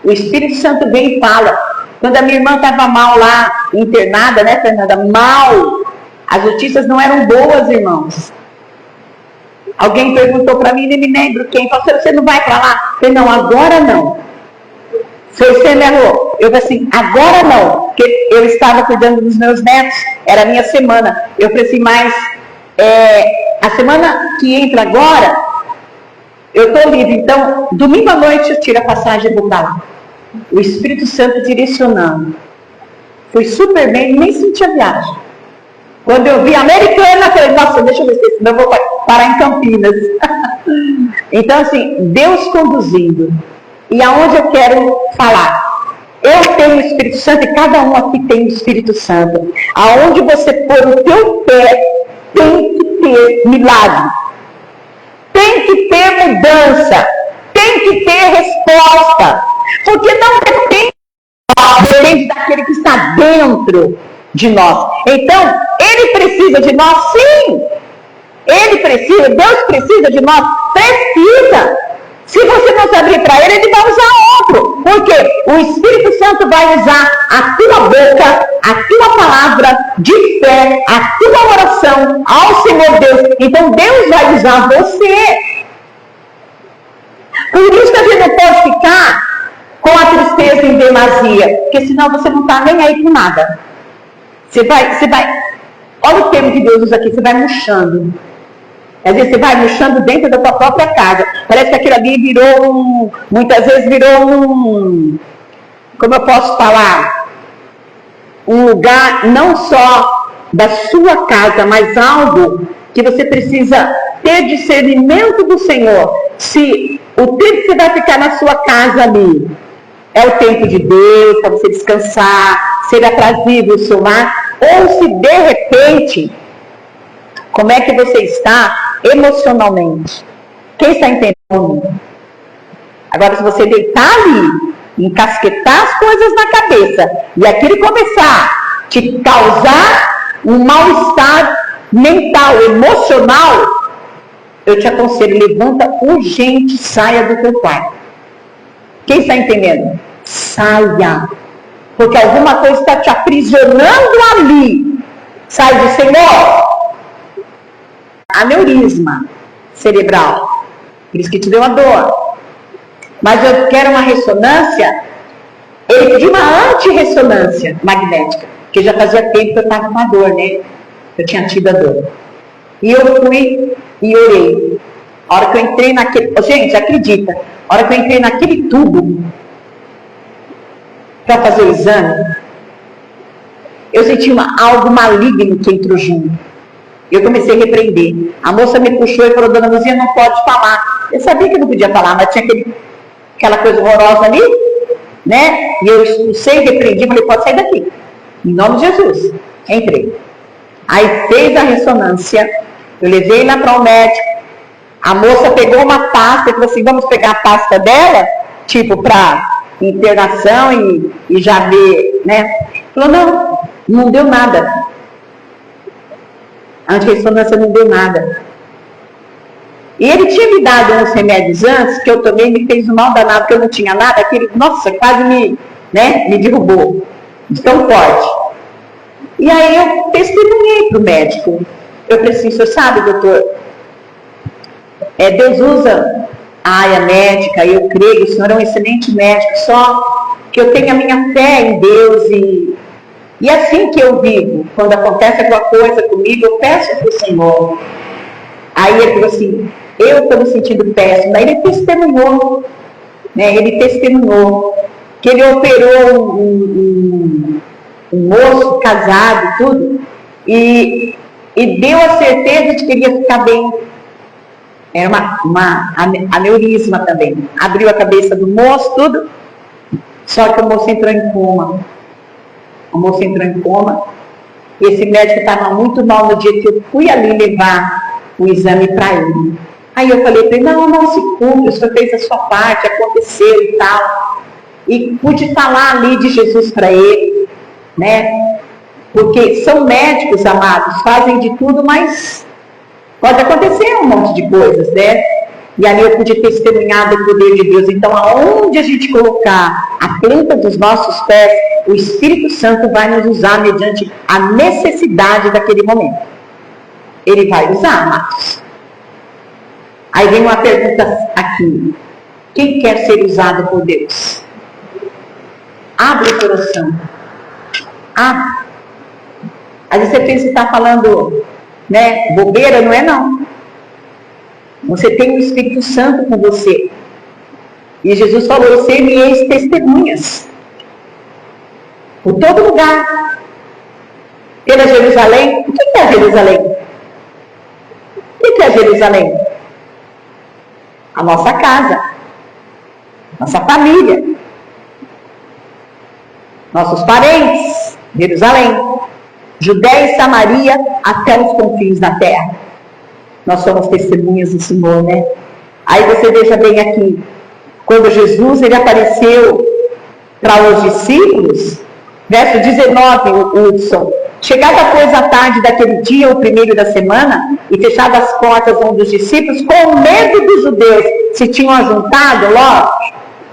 O Espírito Santo vem e fala. Quando a minha irmã estava mal lá, internada, né, Fernanda? Mal. As notícias não eram boas, irmãos. Alguém perguntou para mim, nem me lembro quem. Falou, você não vai para lá? Eu falei, não, agora não. Você me errou. Eu falei assim, agora não. Porque eu estava cuidando dos meus netos. Era a minha semana. Eu falei assim, mas a semana que entra agora, eu estou livre. Então, domingo à noite eu tiro a passagem e vou para lá. O Espírito Santo direcionando. Fui super bem, nem senti a viagem. Quando eu vi a Americana, eu falei, nossa, deixa eu ver se senão eu vou parar em Campinas. Então, assim, Deus conduzindo. E aonde eu quero falar? Eu tenho o Espírito Santo e cada um aqui tem o Espírito Santo. Aonde você pôr o teu pé, tem que ter milagre. Tem que ter mudança. Tem que ter resposta. Porque não depende daquele que está dentro de nós. Então, ele precisa de nós, sim. Ele precisa, Deus precisa de nós, precisa. Se você não se abrir para ele, ele vai usar outro. Porque o Espírito Santo vai usar a tua boca, a tua palavra de fé, a tua oração ao Senhor Deus. Então Deus vai usar você. Por isso que a gente não pode ficar com a tristeza em demasia. Porque senão você não está nem aí com nada. Você vai, olha o termo que Deus usa aqui, você vai murchando. Às vezes você vai murchando dentro da tua própria casa. Parece que aquilo ali virou muitas vezes virou como eu posso falar, um lugar não só da sua casa, mas algo que você precisa ter discernimento do Senhor. Se o tempo que você vai ficar na sua casa ali é o tempo de Deus, para você descansar, ser aprazível o seu lar, ou se de repente, como é que você está emocionalmente? Quem está entendendo? Agora, se você deitar ali, encasquetar as coisas na cabeça, e aquilo começar a te causar um mal-estar mental, emocional, eu te aconselho, levanta urgente, saia do teu quarto. Quem está entendendo? Saia. Porque alguma coisa está te aprisionando ali. Sai do Senhor. Aneurisma cerebral. Por isso que te deu a dor. Mas eu quero uma ressonância. Ele pediu uma antirressonância magnética. Porque já fazia tempo que eu estava com a dor, né? Eu tinha tido a dor. E eu fui e orei. A hora que eu entrei naquele... Gente, acredita. A hora que eu entrei naquele tubo para fazer o exame, eu senti algo maligno que entrou junto. Eu comecei a repreender. A moça me puxou e falou, dona Luzia, não pode falar. Eu sabia que não podia falar, mas tinha aquela coisa horrorosa ali, né? E eu expulsei, repreendi, falei, pode sair daqui. Em nome de Jesus. Entrei. Aí fez a ressonância, eu levei lá para o médico. A moça pegou uma pasta e falou assim, vamos pegar a pasta dela, tipo, para internação e já ver, né? Falou, não deu nada. A antirressonância não deu nada. E ele tinha me dado uns remédios antes, que eu tomei, me fez um mal danado, que eu não tinha nada, aquele, nossa, quase me derrubou, de tão forte. E aí eu testemunhei para o médico. Eu falei assim, o senhor sabe, doutor, Deus usa a área médica, eu creio, o senhor é um excelente médico, só que eu tenho a minha fé em Deus e assim que eu vivo, quando acontece alguma coisa comigo, eu peço para o Senhor. Aí ele falou assim, eu estou me sentindo péssimo. Daí ele testemunhou, que ele operou um moço casado, tudo, e deu a certeza de que ele ia ficar bem. Era uma aneurisma também. Abriu a cabeça do moço, tudo, só que o moço entrou em coma. E esse médico estava muito mal no dia que eu fui ali levar o exame para ele. Aí eu falei para ele, não se culpe, o senhor fez a sua parte, aconteceu e tal. E pude falar ali de Jesus para ele, né? Porque são médicos, amados, fazem de tudo, mas pode acontecer um monte de coisas, né? E ali eu pude testemunhar do poder de Deus. Então, aonde a gente colocar a planta dos nossos pés, o Espírito Santo vai nos usar mediante a necessidade daquele momento. Ele vai usar, amados. Aí vem uma pergunta aqui. Quem quer ser usado por Deus? Abre o coração. Abre. Aí você pensa que está falando, né, bobeira, não é não. Você tem o Espírito Santo com você. E Jesus falou, ser-me-eis testemunhas. Por todo lugar. Pela Jerusalém. O que é Jerusalém? O que é Jerusalém? A nossa casa. Nossa família. Nossos parentes. Jerusalém. Judéia e Samaria até os confins da terra. Nós somos testemunhas do Senhor, né? Aí você veja bem aqui, quando Jesus ele apareceu para os discípulos, verso 19, Hudson, chegada pois a tarde daquele dia, o primeiro da semana, e fechadas as portas onde os discípulos, com medo dos judeus, se tinham ajuntado,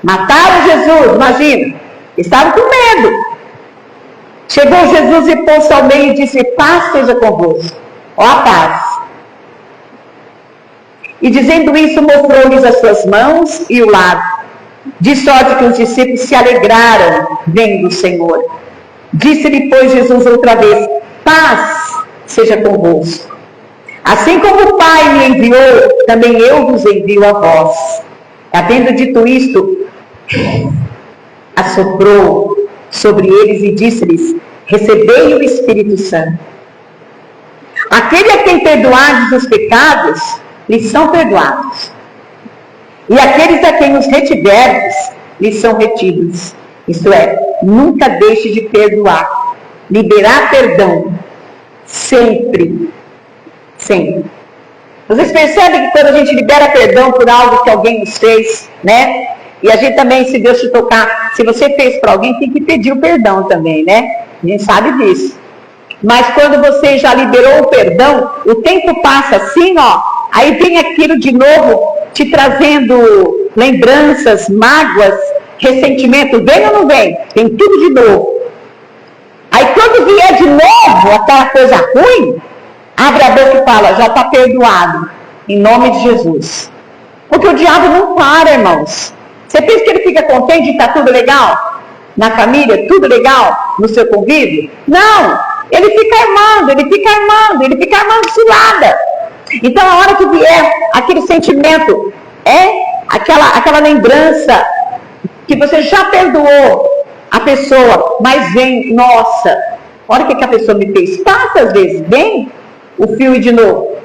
mataram Jesus, imagina, estavam com medo. Chegou Jesus e pôs-se ao meio e disse, paz seja convosco, ó a paz. E dizendo isso, mostrou-lhes as suas mãos e o lado, de sorte que os discípulos se alegraram vendo o Senhor. Disse-lhe, pois, Jesus outra vez, paz seja convosco. Assim como o Pai me enviou, também eu vos envio a vós. Havendo dito isto, assoprou sobre eles e disse-lhes, recebei o Espírito Santo. Aquele a quem perdoardes os pecados, lhes são perdoados. E aqueles a quem os retiverdes, lhes são retidos. Isto é, nunca deixe de perdoar. Liberar perdão. Sempre. Sempre. Vocês percebem que quando a gente libera perdão por algo que alguém nos fez, né? E a gente também, se Deus te tocar, se você fez para alguém, tem que pedir o perdão também, né? A gente sabe disso. Mas quando você já liberou o perdão, o tempo passa assim, aí vem aquilo de novo, te trazendo lembranças, mágoas, ressentimento. Vem ou não vem? Tem tudo de novo. Aí quando vier de novo aquela coisa ruim, abre a boca e fala, já está perdoado, em nome de Jesus. Porque o diabo não para, irmãos. Você pensa que ele fica contente de estar tudo legal? Na família, tudo legal? No seu convívio? Não! Ele fica armando cilada. Então, a hora que vier aquele sentimento, aquela lembrança que você já perdoou a pessoa, mas vem, nossa, olha o que a pessoa me fez. Passa às vezes, vem o filme de novo.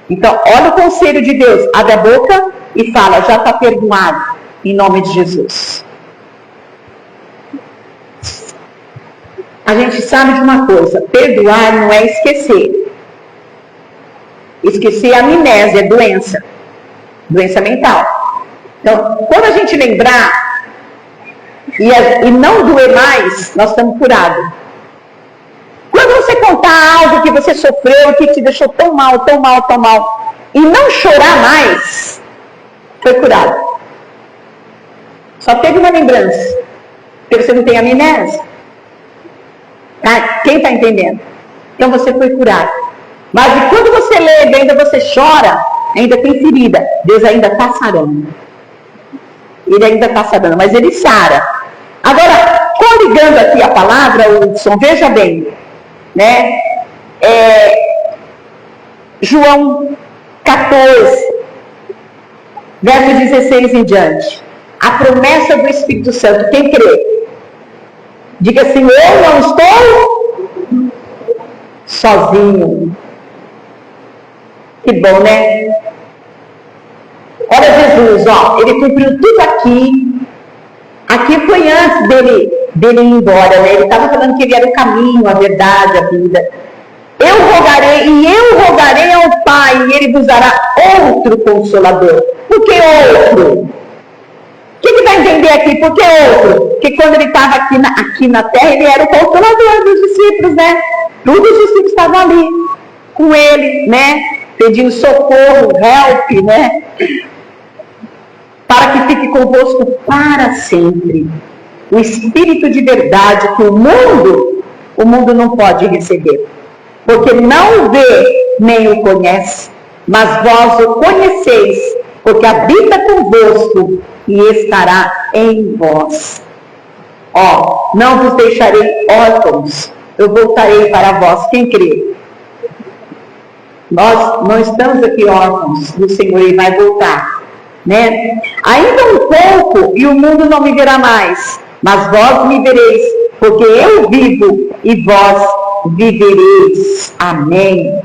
Então, olha o conselho de Deus, abre a boca e fala, já está perdoado, em nome de Jesus. A gente sabe de uma coisa, perdoar não é esquecer. Esquecer é amnésia, é doença mental. Então, quando a gente lembrar e não doer mais, nós estamos curados. Quando você contar algo que você sofreu, que te deixou tão mal, e não chorar mais, foi curado. Só teve uma lembrança, porque você não tem amnésia. Tá? Quem está entendendo? Então você foi curado. Mas quando você lê, ainda você chora, ainda tem ferida, Deus ainda está sarando. Ele ainda está sarando, mas ele sara. Agora, coligando aqui a palavra, Hudson, veja bem, né? João 14, verso 16 em diante. A promessa do Espírito Santo, quem crê? Diga assim, eu não estou sozinho. Que bom, né? Olha Jesus, ó, ele cumpriu tudo aqui. Aqui foi antes dele ir embora, né? Ele estava falando que ele era o caminho, a verdade, a vida. Eu rogarei ao Pai, e ele vos dará outro consolador. Por que outro? O que vai entender aqui? Por que outro? Porque quando ele estava aqui na terra, ele era o consolador dos discípulos, né? Todos os discípulos estavam ali com ele, né? Pedindo socorro, help, né? Para que fique convosco para sempre. O Espírito de verdade que o mundo não pode receber. Porque não o vê, nem o conhece. Mas vós o conheceis, porque habita convosco e estará em vós. Ó, não vos deixarei órfãos, eu voltarei para vós. Quem crê? Nós não estamos aqui órfãos do Senhor, Ele vai voltar, né? Ainda um pouco e o mundo não me verá mais, mas vós me vereis, porque eu vivo e vós vivereis. Amém.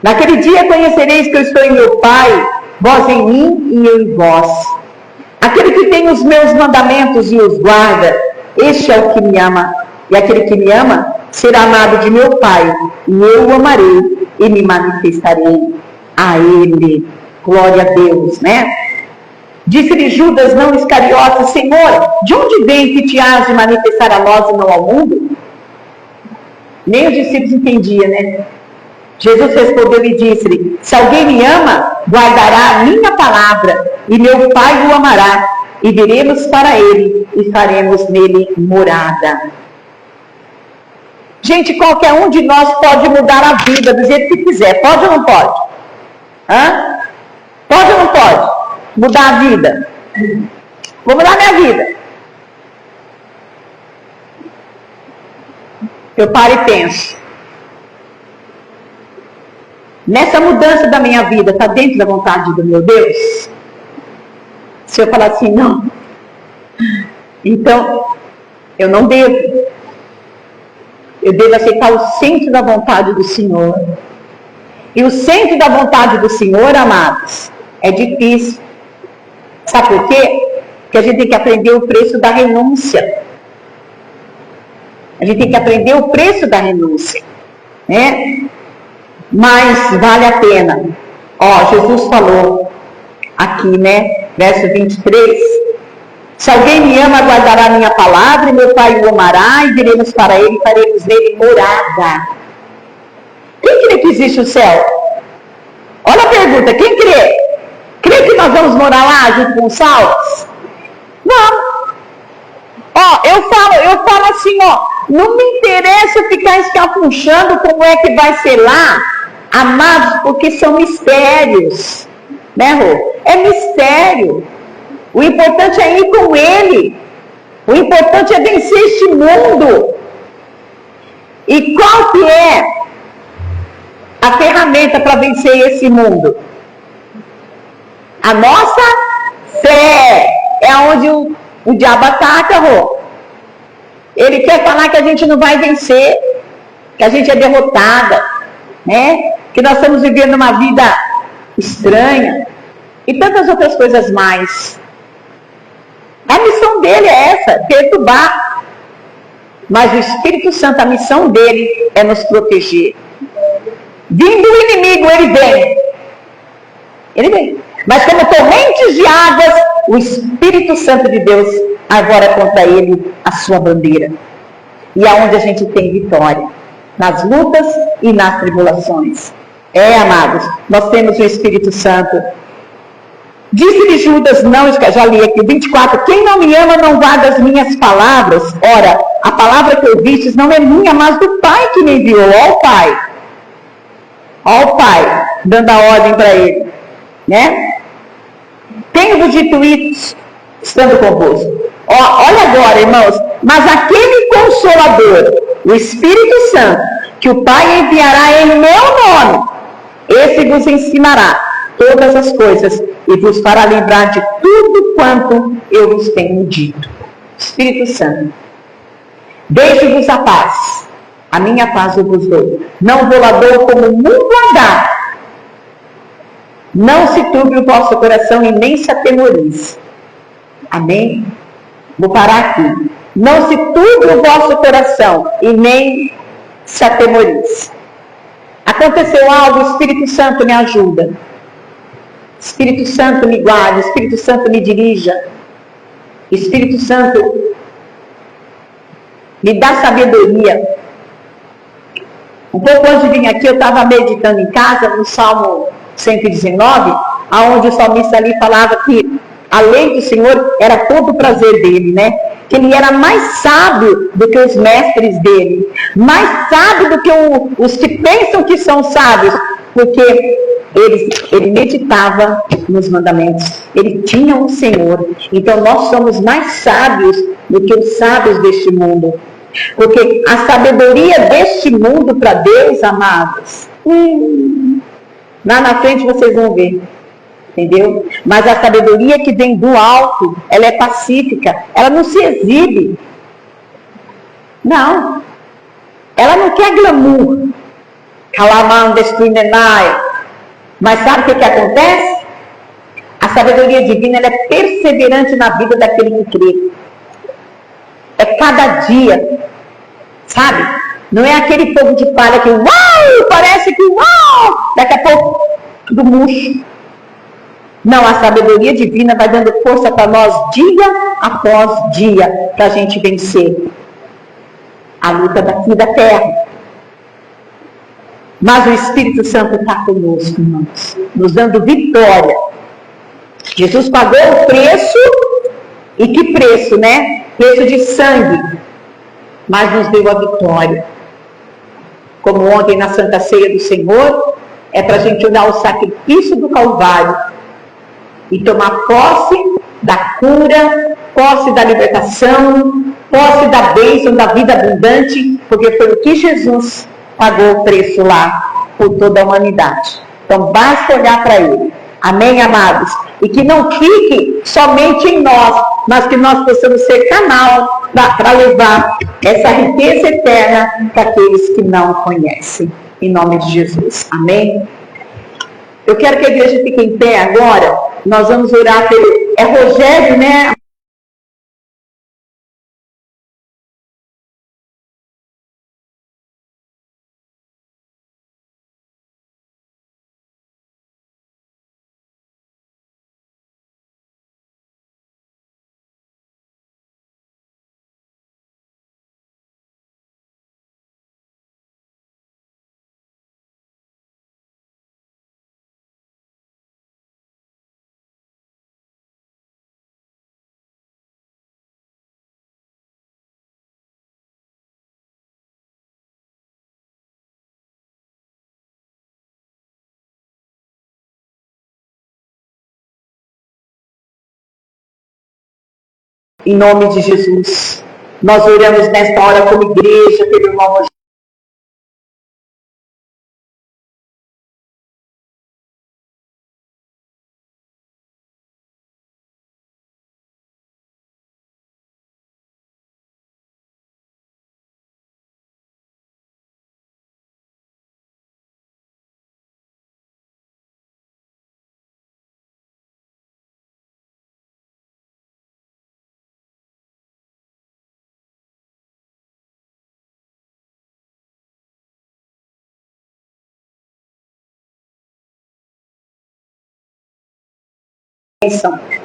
Naquele dia conhecereis que eu estou em meu Pai, vós em mim e eu em vós. Aquele que tem os meus mandamentos e os guarda, este é o que me ama. E aquele que me ama será amado de meu Pai, e eu o amarei e me manifestarei a Ele. Glória a Deus, né? Disse-lhe Judas, não Iscariote, Senhor, de onde vem que te has de manifestar a nós e não ao mundo? Nem os discípulos entendiam, né? Jesus respondeu e disse-lhe, se alguém me ama, guardará a minha palavra, e meu Pai o amará, e viremos para ele, e faremos nele morada. Gente, qualquer um de nós pode mudar a vida do jeito que quiser. Pode ou não pode? Hã? Pode ou não pode? Mudar a vida. Vou mudar minha vida. Eu paro e penso. Nessa mudança da minha vida, está dentro da vontade do meu Deus? Se eu falar assim, não. Então, eu não devo. Eu devo aceitar o centro da vontade do Senhor. E o centro da vontade do Senhor, amados, é difícil. Sabe por quê? Porque a gente tem que aprender o preço da renúncia. A gente tem que aprender o preço da renúncia, né? Mas vale a pena. Ó, Jesus falou aqui, né? Verso 23. Se alguém me ama, guardará a minha palavra, e meu Pai o amará, e viremos para ele, e faremos nele morada. Quem crê que existe o céu? Olha a pergunta, quem crê? Crê que nós vamos morar lá junto com os salvos? Vamos. Ó, eu falo assim, ó, não me interessa ficar escapuchando como é que vai ser lá, amados, porque são mistérios, né, Rô? É mistério. O importante é ir com Ele. O importante é vencer este mundo. E qual que é a ferramenta para vencer esse mundo? A nossa fé. É onde o diabo ataca, Rô. Ele quer falar que a gente não vai vencer, que a gente é derrotada, né? Que nós estamos vivendo uma vida estranha e tantas outras coisas mais. A missão dele é essa, perturbar. Mas o Espírito Santo, a missão dele é nos proteger. Vindo o inimigo, ele vem. Ele vem. Mas como torrentes de águas, o Espírito Santo de Deus agora contra ele a sua bandeira. E aonde a gente tem vitória? Nas lutas e nas tribulações. Amados, nós temos o Espírito Santo. Disse-lhe Judas, não, já li aqui, 24, quem não me ama não guarda as minhas palavras. Ora, a palavra que ouvistes não é minha, mas do Pai que me enviou. Ó o Pai. Ó o Pai, dando a ordem para ele. Né? Tenho-vos dito isso, estando convosco. Olha agora, irmãos, mas aquele Consolador, o Espírito Santo, que o Pai enviará em meu nome, esse vos ensinará todas as coisas e vos fará lembrar de tudo quanto eu vos tenho dito. Espírito Santo, deixe-vos a paz, a minha paz eu vos dou. Não vou lá dou como o mundo dá. Não se turbe o vosso coração e nem se atemorize. Amém? Vou parar aqui. Não se turbe o vosso coração e nem se atemorize. Aconteceu algo, o Espírito Santo me ajuda. Espírito Santo me guarda, Espírito Santo me dirija. Espírito Santo me dá sabedoria. Um pouco antes de vir aqui, eu estava meditando em casa, no Salmo 119, aonde o salmista ali falava que a lei do Senhor era todo o prazer dele, né? Que ele era mais sábio do que os mestres dele, mais sábio do que os que pensam que são sábios, porque ele meditava nos mandamentos, ele tinha um Senhor. Então nós somos mais sábios do que os sábios deste mundo, porque a sabedoria deste mundo para Deus, amados, lá na frente vocês vão ver. Entendeu? Mas a sabedoria que vem do alto, ela é pacífica, ela não se exibe. Não. Ela não quer glamour. Mas sabe o que acontece? A sabedoria divina, ela é perseverante na vida daquele que crê. É cada dia. Sabe? Não é aquele fogo de palha que, uau, parece que, uau, daqui a pouco, tudo murcho. Não, a sabedoria divina vai dando força para nós dia após dia, para a gente vencer a luta daqui da terra. Mas o Espírito Santo está conosco, irmãos, nos dando vitória. Jesus pagou o preço, e que preço, né? Preço de sangue, mas nos deu a vitória. Como ontem na Santa Ceia do Senhor, é para a gente olhar o sacrifício do Calvário e tomar posse da cura, posse da libertação, posse da bênção, da vida abundante, porque foi o que Jesus pagou o preço lá por toda a humanidade. Então basta olhar para Ele. Amém, amados? E que não fique somente em nós, mas que nós possamos ser canal para levar essa riqueza eterna para aqueles que não conhecem. Em nome de Jesus. Amém? Eu quero que a igreja fique em pé agora. Nós vamos orar pelo... É Rogério, né? Em nome de Jesus, nós oramos nesta hora como igreja, pelo irmão Rogério.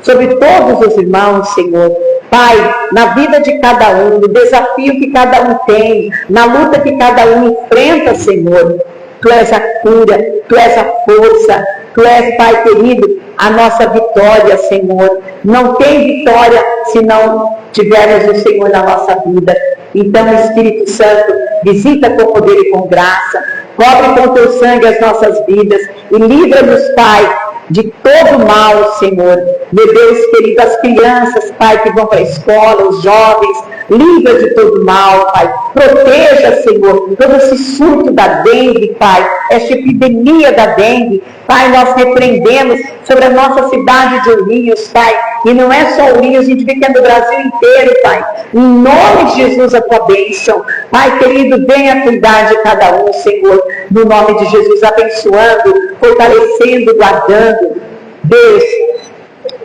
Sobre todos os irmãos, Senhor. Pai, na vida de cada um, no desafio que cada um tem, na luta que cada um enfrenta, Senhor. Tu és a cura, Tu és a força, Tu és, Pai querido, a nossa vitória, Senhor. Não tem vitória se não tivermos o Senhor na nossa vida. Então, Espírito Santo, visita com poder e com graça, cobre com Teu sangue as nossas vidas e livra-nos, Pai, de todo mal, Senhor. Meu Deus querido, as crianças, Pai, que vão para a escola, os jovens, livra de todo mal, Pai. Proteja, Senhor, todo esse surto da dengue, Pai, esta epidemia da dengue. Pai, nós repreendemos sobre a nossa cidade de Ourinhos, Pai. E não é só Ourinhos, a gente vê que é no Brasil inteiro, Pai. Em nome de Jesus, a Tua bênção. Pai querido, venha cuidar de cada um, Senhor. No nome de Jesus, abençoando, fortalecendo, guardando. Deus,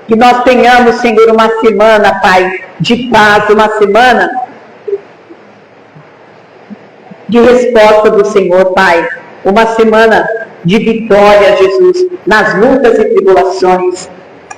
que nós tenhamos, Senhor, uma semana, Pai, de paz, uma semana de resposta do Senhor, Pai. Uma semana de vitória, Jesus, nas lutas e tribulações.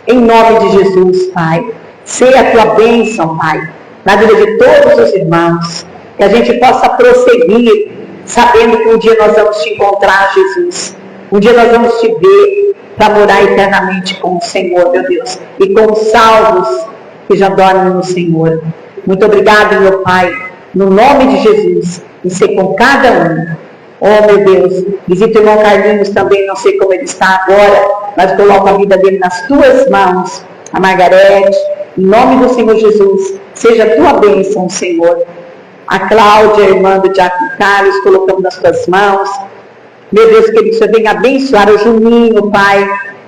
Em nome de Jesus, Pai. Seja a Tua bênção, Pai, na vida de todos os irmãos. Que a gente possa prosseguir, sabendo que um dia nós vamos Te encontrar, Jesus. Um dia nós vamos Te ver para morar eternamente com o Senhor, meu Deus. E com os salvos que já dormem no Senhor. Muito obrigado, meu Pai, no nome de Jesus. E ser com cada um. Oh, meu Deus, visita o irmão Carlinhos também, não sei como ele está agora, mas coloco a vida dele nas Tuas mãos. A Margarete, em nome do Senhor Jesus, seja a Tua bênção, Senhor. A Cláudia, irmã do Diácono Carlos, colocamos nas Tuas mãos. Meu Deus, querido, Senhor, venha abençoar o Juninho, Pai.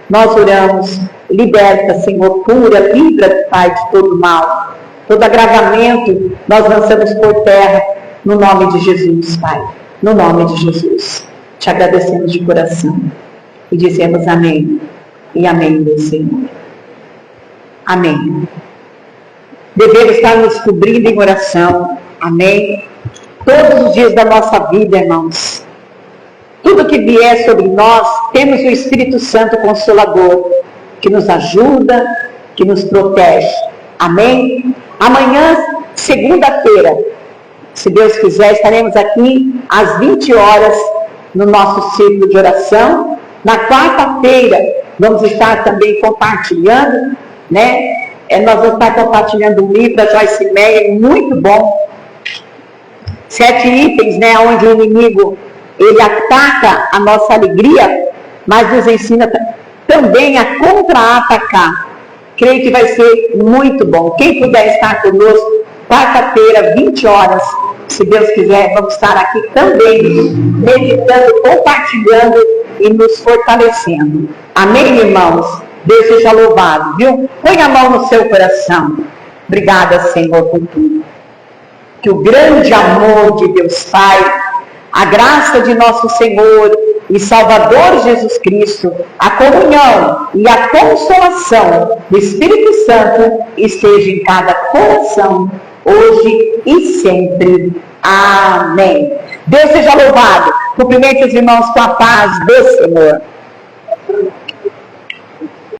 Nós oramos, liberta, Senhor, cura, livra, Pai, de todo mal. Todo agravamento, nós lançamos por terra, no nome de Jesus, Pai. No nome de Jesus. Te agradecemos de coração. E dizemos amém. E amém, meu Senhor. Amém. Devemos estar nos cobrindo em oração. Amém. Todos os dias da nossa vida, irmãos. Tudo que vier sobre nós, temos o Espírito Santo Consolador, que nos ajuda, que nos protege. Amém? Amanhã, segunda-feira, se Deus quiser, estaremos aqui às 20 horas no nosso círculo de oração. Na quarta-feira, vamos estar também compartilhando, né? Nós vamos estar compartilhando um livro da Joyce Meyer, muito bom. 7 itens, né? Onde o inimigo, ele ataca a nossa alegria, mas nos ensina também a contra-atacar. Creio que vai ser muito bom. Quem puder estar conosco, quarta-feira, 20 horas, se Deus quiser, vamos estar aqui também, meditando, compartilhando e nos fortalecendo. Amém, irmãos? Deus seja louvado, viu? Põe a mão no seu coração. Obrigada, Senhor, por tudo. Que o grande amor de Deus Pai, a graça de nosso Senhor e Salvador Jesus Cristo, a comunhão e a consolação do Espírito Santo esteja em cada coração, hoje e sempre. Amém. Deus seja louvado. Cumprimente os irmãos com a paz do Senhor.